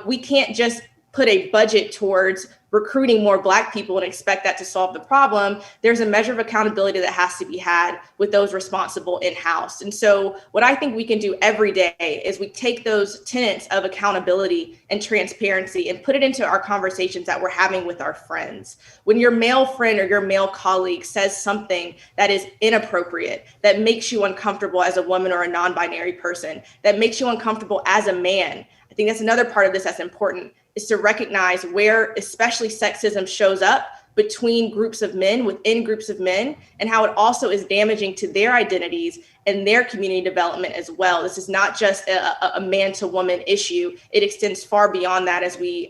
we can't just put a budget towards recruiting more Black people and expect that to solve the problem. There's a measure of accountability that has to be had with those responsible in-house. And so what I think we can do every day is we take those tenets of accountability and transparency and put it into our conversations that we're having with our friends. When your male friend or your male colleague says something that is inappropriate, that makes you uncomfortable as a woman or a non-binary person, that makes you uncomfortable as a man, I think that's another part of this that's important, is to recognize where especially sexism shows up between groups of men, within groups of men, and how it also is damaging to their identities and their community development as well. This is not just a man to woman issue. It extends far beyond that as we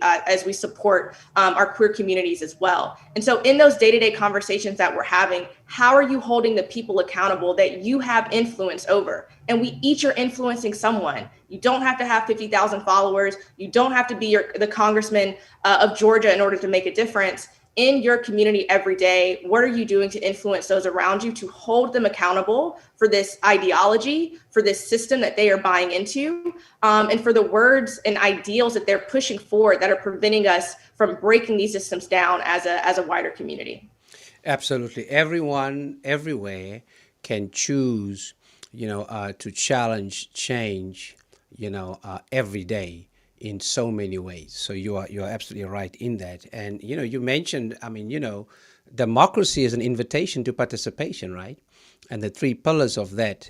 support our queer communities as well. And so in those day-to-day conversations that we're having, how are you holding the people accountable that you have influence over? And we each are influencing someone. You don't have to have 50,000 followers. You don't have to be the congressman of Georgia in order to make a difference. In your community every day, what are you doing to influence those around you to hold them accountable for this ideology, for this system that they are buying into, and for the words and ideals that they're pushing forward that are preventing us from breaking these systems down as a wider community?
Absolutely. Everyone, everywhere can choose, to challenge change, every day in so many ways. So you're absolutely right in that. And, you mentioned, democracy is an invitation to participation, right? And the three pillars of that,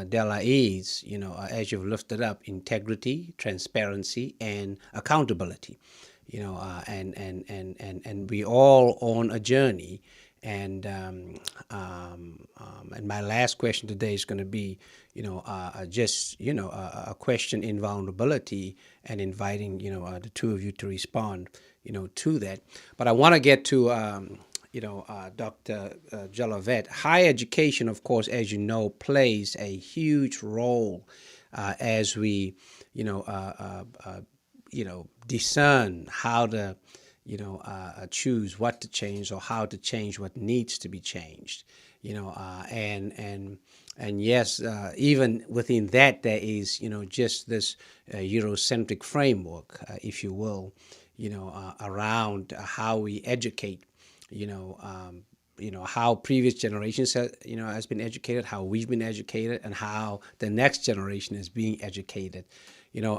Dela is, as you've lifted up, integrity, transparency, and accountability, and we all on a journey. And my last question today is going to be, a question in vulnerability and inviting, the two of you to respond, to that. But I want to get to, Dr. Jolivet. Higher education, of course, as you know, plays a huge role as we, discern how to, choose what to change or how to change what needs to be changed, and yes, even within that, there is, just this Eurocentric framework, if you will, around how we educate, how previous generations, has been educated, how we've been educated, and how the next generation is being educated,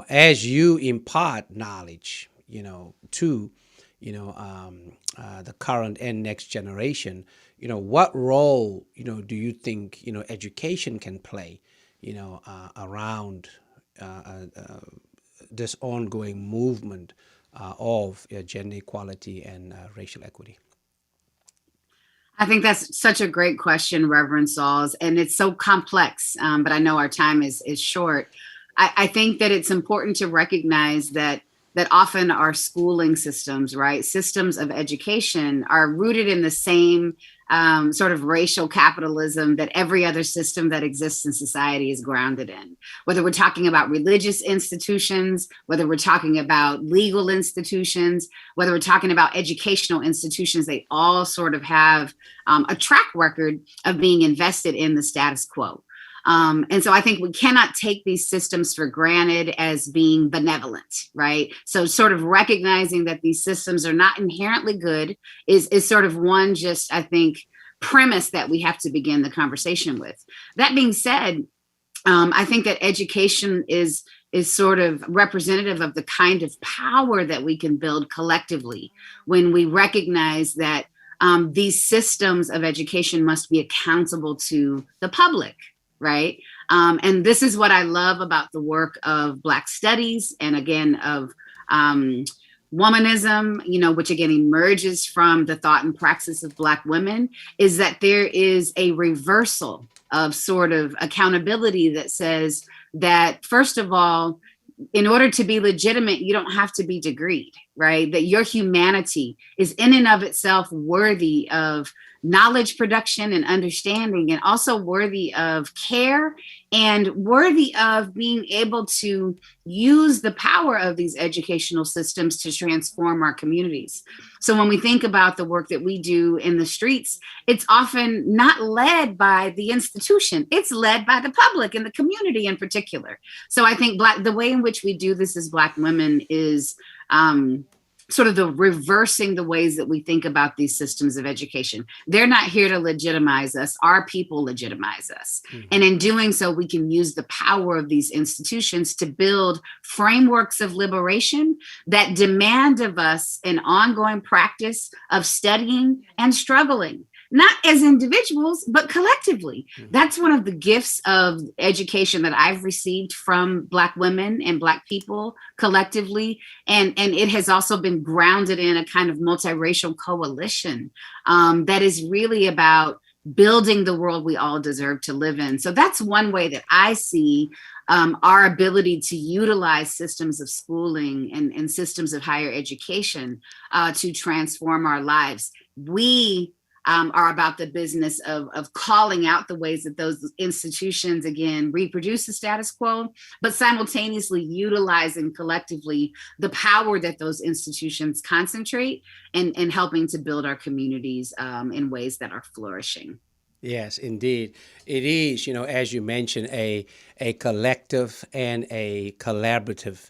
as you impart knowledge, to the current and next generation, what role, do you think, education can play, around this ongoing movement of gender equality and racial equity?
I think that's such a great question, Reverend Sauls, and it's so complex, but I know our time is short. I think that it's important to recognize that often our schooling systems, right, systems of education are rooted in the same sort of racial capitalism that every other system that exists in society is grounded in. Whether we're talking about religious institutions, whether we're talking about legal institutions, whether we're talking about educational institutions, they all sort of have a track record of being invested in the status quo. And so I think we cannot take these systems for granted as being benevolent, right? So sort of recognizing that these systems are not inherently good is sort of one just, I think, premise that we have to begin the conversation with. That being said, I think that education is sort of representative of the kind of power that we can build collectively when we recognize that these systems of education must be accountable to the public. Right. And this is what I love about the work of Black studies and again of womanism, which again emerges from the thought and praxis of Black women, is that there is a reversal of sort of accountability that says that, first of all, in order to be legitimate, you don't have to be degreed, right? That your humanity is in and of itself worthy of knowledge production and understanding, and also worthy of care and worthy of being able to use the power of these educational systems to transform our communities. So when we think about the work that we do in the streets, it's often not led by the institution. It's led by the public and the community in particular. So I think the way in which we do this as Black women is sort of the reversing the ways that we think about these systems of education. They're not here to legitimize us. Our people legitimize us. Mm-hmm. And in doing so, we can use the power of these institutions to build frameworks of liberation that demand of us an ongoing practice of studying and struggling. not as individuals, but collectively. That's one of the gifts of education that I've received from Black women and Black people collectively. And it has also been grounded in a kind of multiracial coalition that is really about building the world we all deserve to live in. So that's one way that I see our ability to utilize systems of schooling and systems of higher education to transform our lives. We are about the business of calling out the ways that those institutions, again, reproduce the status quo, but simultaneously utilizing collectively the power that those institutions concentrate and helping to build our communities in ways that are flourishing.
Yes, indeed. It is, as you mentioned, a collective and a collaborative,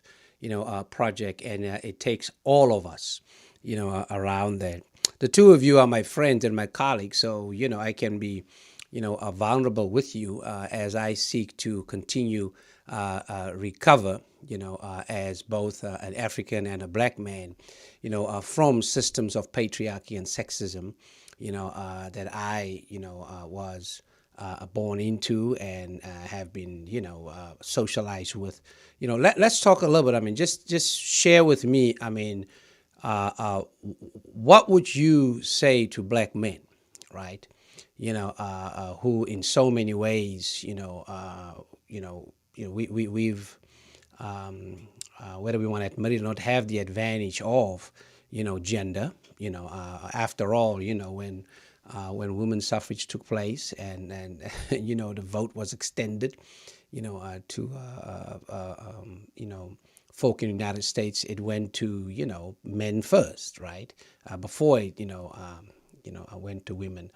project, and it takes all of us, around that. The two of you are my friends and my colleagues, so, I can be, vulnerable with you as I seek to continue recover, as both an African and a Black man, from systems of patriarchy and sexism, that I, was born into and have been, socialized with. Let's talk a little bit. I mean, just share with me. I mean, what would you say to Black men, right? Who in so many ways, we've whether we want to admit it or not, have the advantage of, gender. After all, when women's suffrage took place and the vote was extended, to folk in the United States, it went to men first, right? Before it, I went to women.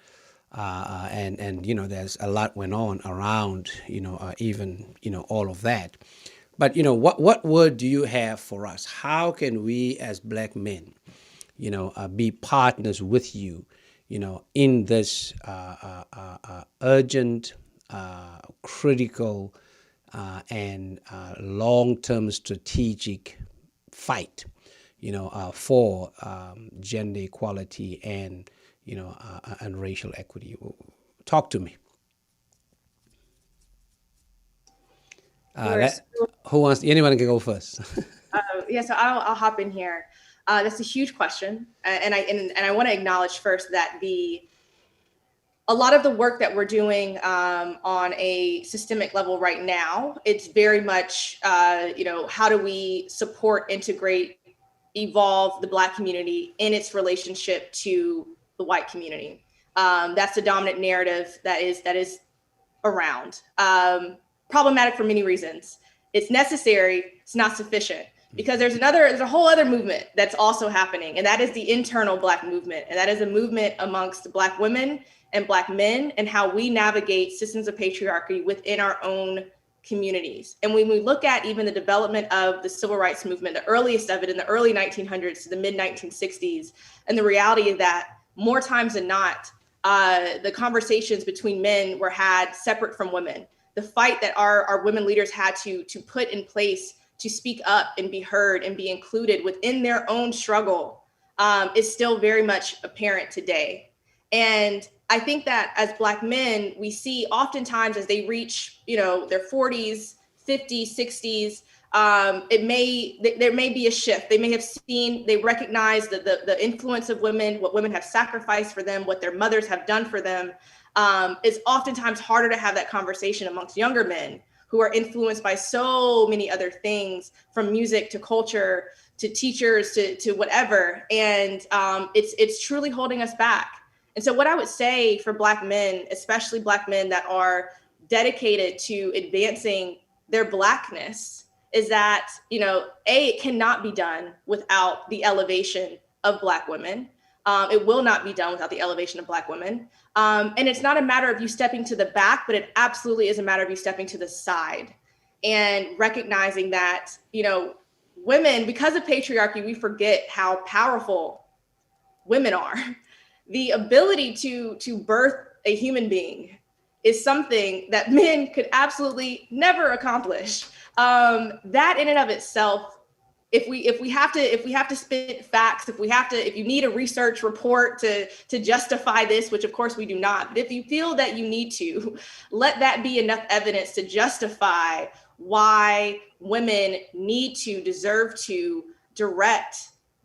And there's a lot went on around, even, all of that. But, what word do you have for us? How can we as Black men, be partners with you, in this urgent, critical, and long-term strategic fight, for gender equality and, and racial equity? Talk to me. Who wants? Anyone can go first.
So I'll hop in here. That's a huge question, and I want to acknowledge first that a lot of the work that we're doing on a systemic level right now, it's very much how do we support, integrate, evolve the Black community in its relationship to the white community. That's the dominant narrative that is around. Problematic for many reasons. It's necessary, it's not sufficient, because there's a whole other movement that's also happening, and that is the internal Black movement. And that is a movement amongst Black women and Black men and how we navigate systems of patriarchy within our own communities. And when we look at even the development of the civil rights movement, the earliest of it in the early 1900s to the mid 1960s, and the reality is that more times than not, the conversations between men were had separate from women. The fight that our women leaders had to put in place to speak up and be heard and be included within their own struggle is still very much apparent today. And I think that as Black men, we see oftentimes as they reach, their 40s, 50s, 60s, there may be a shift. They recognize the influence of women, what women have sacrificed for them, what their mothers have done for them. It's oftentimes harder to have that conversation amongst younger men who are influenced by so many other things, from music to culture to teachers to whatever. And it's truly holding us back. And so what I would say for Black men, especially Black men that are dedicated to advancing their Blackness, is that, it cannot be done without the elevation of Black women. It will not be done without the elevation of Black women. And it's not a matter of you stepping to the back, but it absolutely is a matter of you stepping to the side and recognizing that, women, because of patriarchy, we forget how powerful women are. The ability to birth a human being is something that men could absolutely never accomplish. That in and of itself if we have to spit facts, if you need a research report to justify this, which of course we do not, but if you feel that you need to, let that be enough evidence to justify why women deserve to direct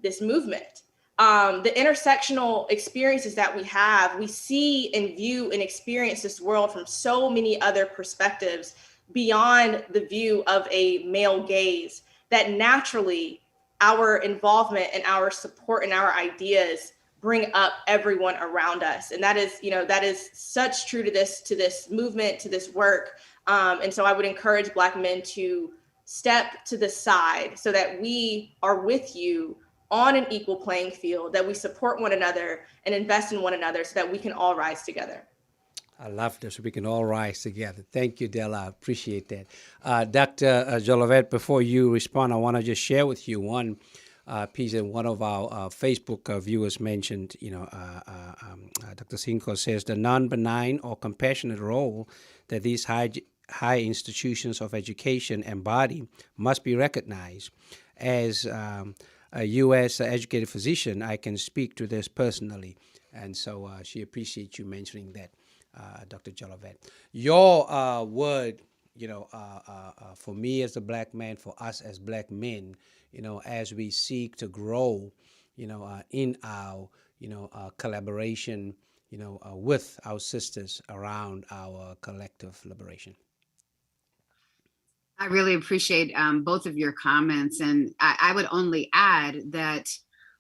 this movement. The intersectional experiences that we see and view and experience this world from so many other perspectives beyond the view of a male gaze, that naturally our involvement and our support and our ideas bring up everyone around us. And that is such true to this movement, to this work. And so I would encourage Black men to step to the side so that we are with you on an equal playing field, that we support one another and invest in one another so that we can all rise together.
I love this. We can all rise together. Thank you, Dela. I appreciate that. Dr. Jolivet, before you respond, I want to just share with you one piece that one of our Facebook viewers mentioned. Dr. Cinco says the non-benign or compassionate role that these high institutions of education embody must be recognized. As a U.S. educated physician, I can speak to this personally. And so she appreciates you mentioning that. Dr. Jolivet, your word, for me as a Black man, for us as Black men, as we seek to grow, in our, collaboration, with our sisters around our collective liberation.
I really appreciate both of your comments. And I would only add that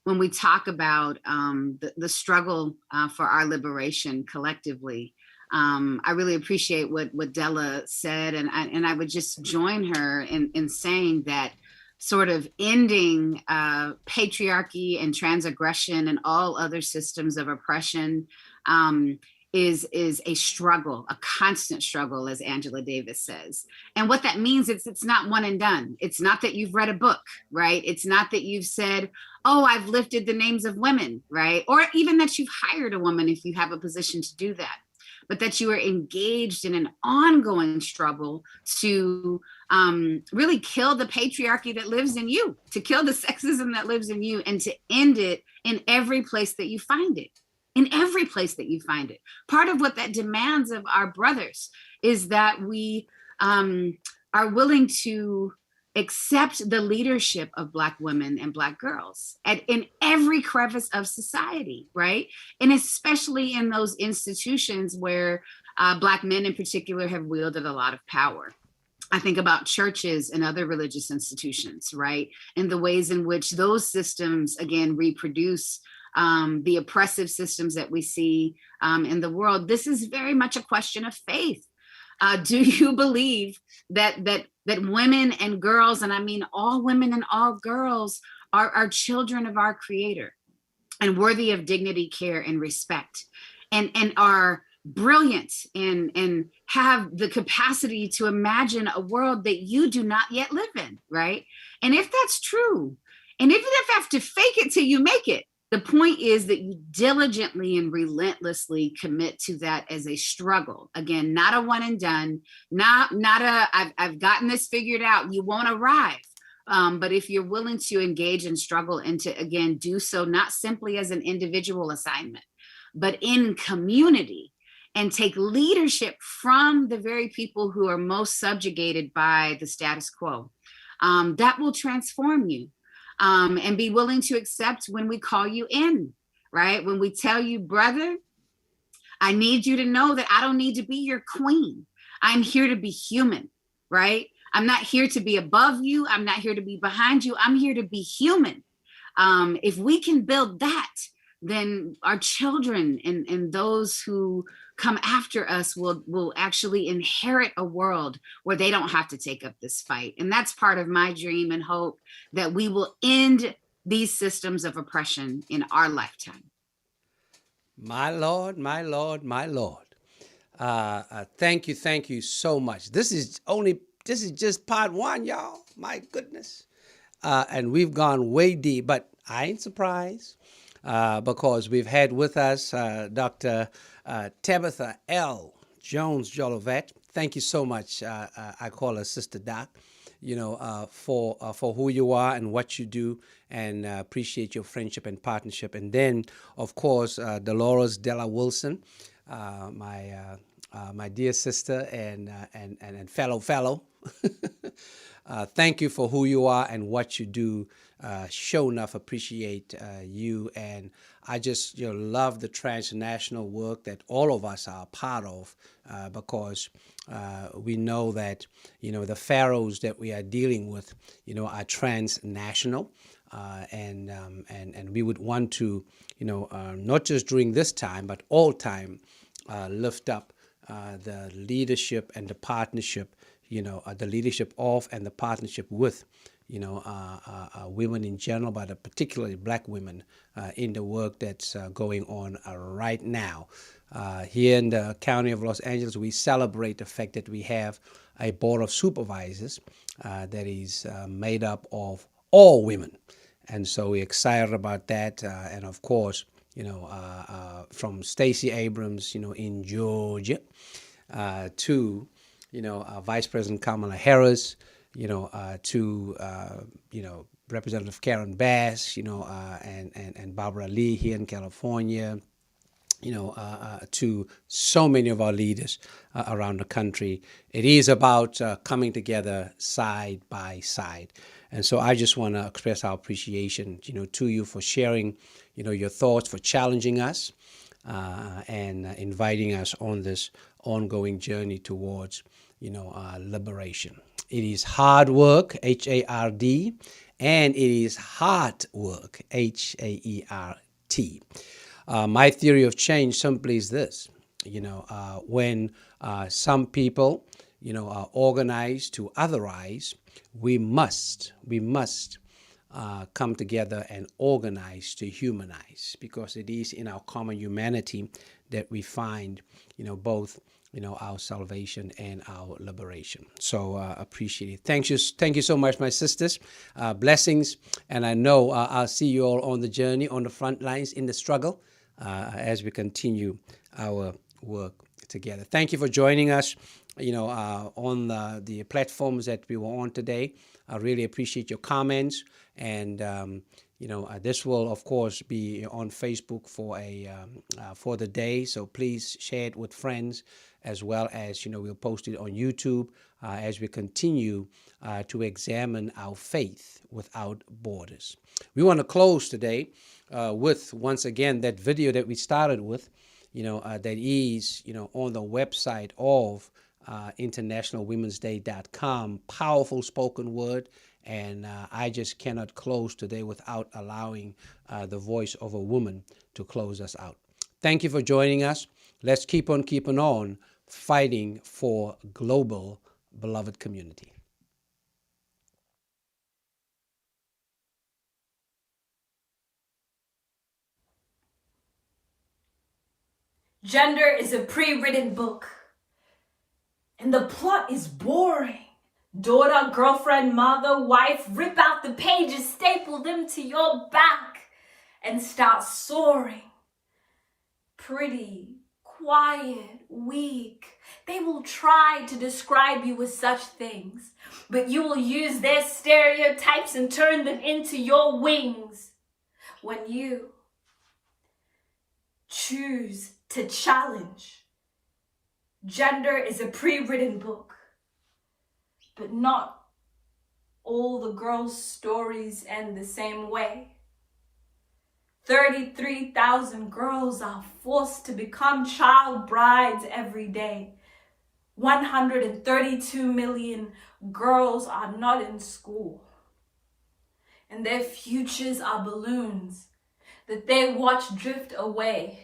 when we talk about the struggle for our liberation collectively, I really appreciate what Dela said, and I would just join her in saying that sort of ending patriarchy and transaggression and all other systems of oppression is a struggle, a constant struggle, as Angela Davis says. And what that means is it's not one and done. It's not that you've read a book, right? It's not that you've said, oh, I've lifted the names of women, right? Or even that you've hired a woman if you have a position to do that, but that you are engaged in an ongoing struggle to really kill the patriarchy that lives in you, to kill the sexism that lives in you, and to end it in every place that you find it. In every place that you find it. Part of what that demands of our brothers is that we are willing to accept the leadership of Black women and Black girls in every crevice of society, right? And especially in those institutions where Black men in particular have wielded a lot of power. I think about churches and other religious institutions, right? And the ways in which those systems, again, reproduce the oppressive systems that we see in the world. This is very much a question of faith. Do you believe that women and girls, and I mean all women and all girls, are children of our Creator and worthy of dignity, care, and respect, and are brilliant and have the capacity to imagine a world that you do not yet live in, right? And if that's true, and even if you have to fake it till you make it, the point is that you diligently and relentlessly commit to that as a struggle. Again, not a one and done, not a, I've gotten this figured out. You won't arrive. But if you're willing to engage and struggle and to, again, do so, not simply as an individual assignment, but in community, and take leadership from the very people who are most subjugated by the status quo, that will transform you. And be willing to accept when we call you in, right? When we tell you, brother, I need you to know that I don't need to be your queen. I'm here to be human, right? I'm not here to be above you. I'm not here to be behind you. I'm here to be human. If we can build that, then our children and those who come after us will actually inherit a world where they don't have to take up this fight. And that's part of my dream and hope, that we will end these systems of oppression in our lifetime.
My Lord, my Lord, my Lord. Thank you so much. This is just part one, y'all. My goodness. And we've gone way deep, but I ain't surprised. Because we've had with us Dr. Tabatha L. Jones Jolivet. Thank you so much. I call her Sister Doc. for who you are and what you do, and appreciate your friendship and partnership. And then, of course, Dolores Dela Wilson, my dear sister and fellow. Thank you for who you are and what you do. Sure enough, appreciate you, and I just love the transnational work that all of us are a part of, because we know that the pharaohs that we are dealing with are transnational, and we would want to not just during this time but all time lift up the leadership and the partnership, the leadership of and the partnership with, women in general, but particularly Black women in the work that's going on right now. Here in the county of Los Angeles, we celebrate the fact that we have a board of supervisors that is made up of all women. And so we're excited about that. And of course, from Stacey Abrams, in Georgia, to, Vice President Kamala Harris, to, Representative Karen Bass, and Barbara Lee here in California, to so many of our leaders around the country. It is about coming together side by side. And so I just want to express our appreciation, to you for sharing, your thoughts, for challenging us, and inviting us on this ongoing journey towards, liberation. It is hard work, H-A-R-D, and it is heart work, H-A-E-R-T. My theory of change simply is this, when some people, are organized to otherize, we must come together and organize to humanize, because it is in our common humanity that we find, both, our salvation and our liberation. So appreciate it. Thank you so much, my sisters. Blessings, and I know I'll see you all on the journey, on the front lines, in the struggle, as we continue our work together. Thank you for joining us, on the platforms that we were on today. I really appreciate your comments, and this will, of course, be on Facebook for the day. So please share it with friends, as well as we'll post it on YouTube as we continue to examine our faith without borders. We want to close today with, once again, that video that we started with, that is, on the website of internationalwomensday.com. Powerful spoken word. And I just cannot close today without allowing the voice of a woman to close us out. Thank you for joining us. Let's keep on keeping on fighting for global beloved community.
Gender is a pre-written book, and the plot is boring. Daughter, girlfriend, mother, wife, rip out the pages, staple them to your back, and start soaring. Pretty, quiet, weak. They will try to describe you with such things, but you will use their stereotypes and turn them into your wings. When you choose to challenge, gender is a pre-written book, but not all the girls' stories end the same way. 33,000 girls are forced to become child brides every day. 132 million girls are not in school, and their futures are balloons that they watch drift away.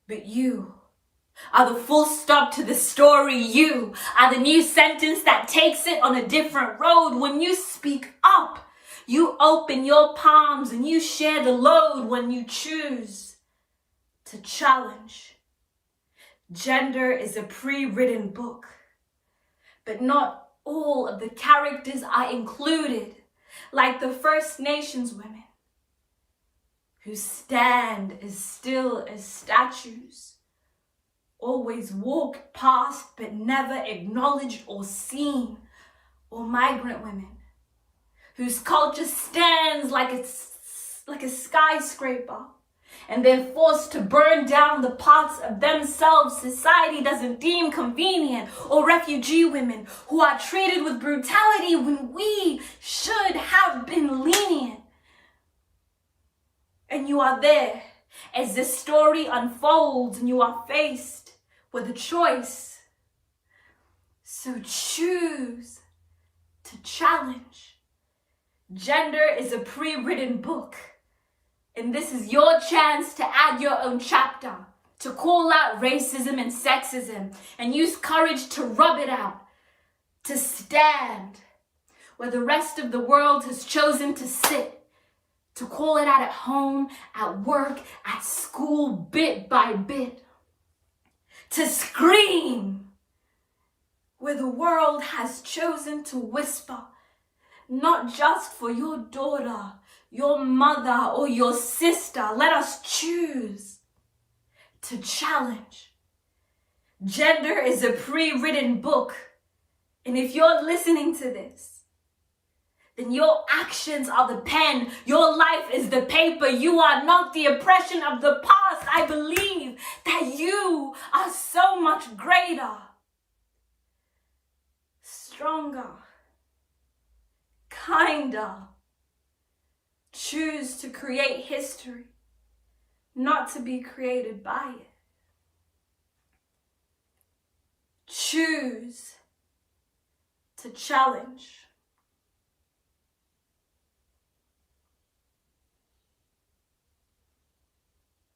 But you are the full stop to the story. You are the new sentence that takes it on a different road. When you speak up, you open your palms and you share the load. When you choose to challenge, gender is a pre-written book, but not all of the characters are included, like the First Nations women who stand as still as statues, always walked past but never acknowledged or seen, or migrant women whose culture stands like a skyscraper, and they're forced to burn down the parts of themselves society doesn't deem convenient, or refugee women who are treated with brutality when we should have been lenient. And you are there as this story unfolds and you are faced with a choice. So choose to challenge. Gender is a pre-written book. And this is your chance to add your own chapter, to call out racism and sexism, and use courage to rub it out, to stand where the rest of the world has chosen to sit, to call it out at home, at work, at school, bit by bit, to scream where the world has chosen to whisper, not just for your daughter, your mother, or your sister. Let us choose to challenge. Gender is a pre-written book. And if you're listening to this, then your actions are the pen. Your life is the paper. You are not the oppression of the past. I believe that you are so much greater, stronger, kinder. Choose to create history, not to be created by it. Choose to challenge.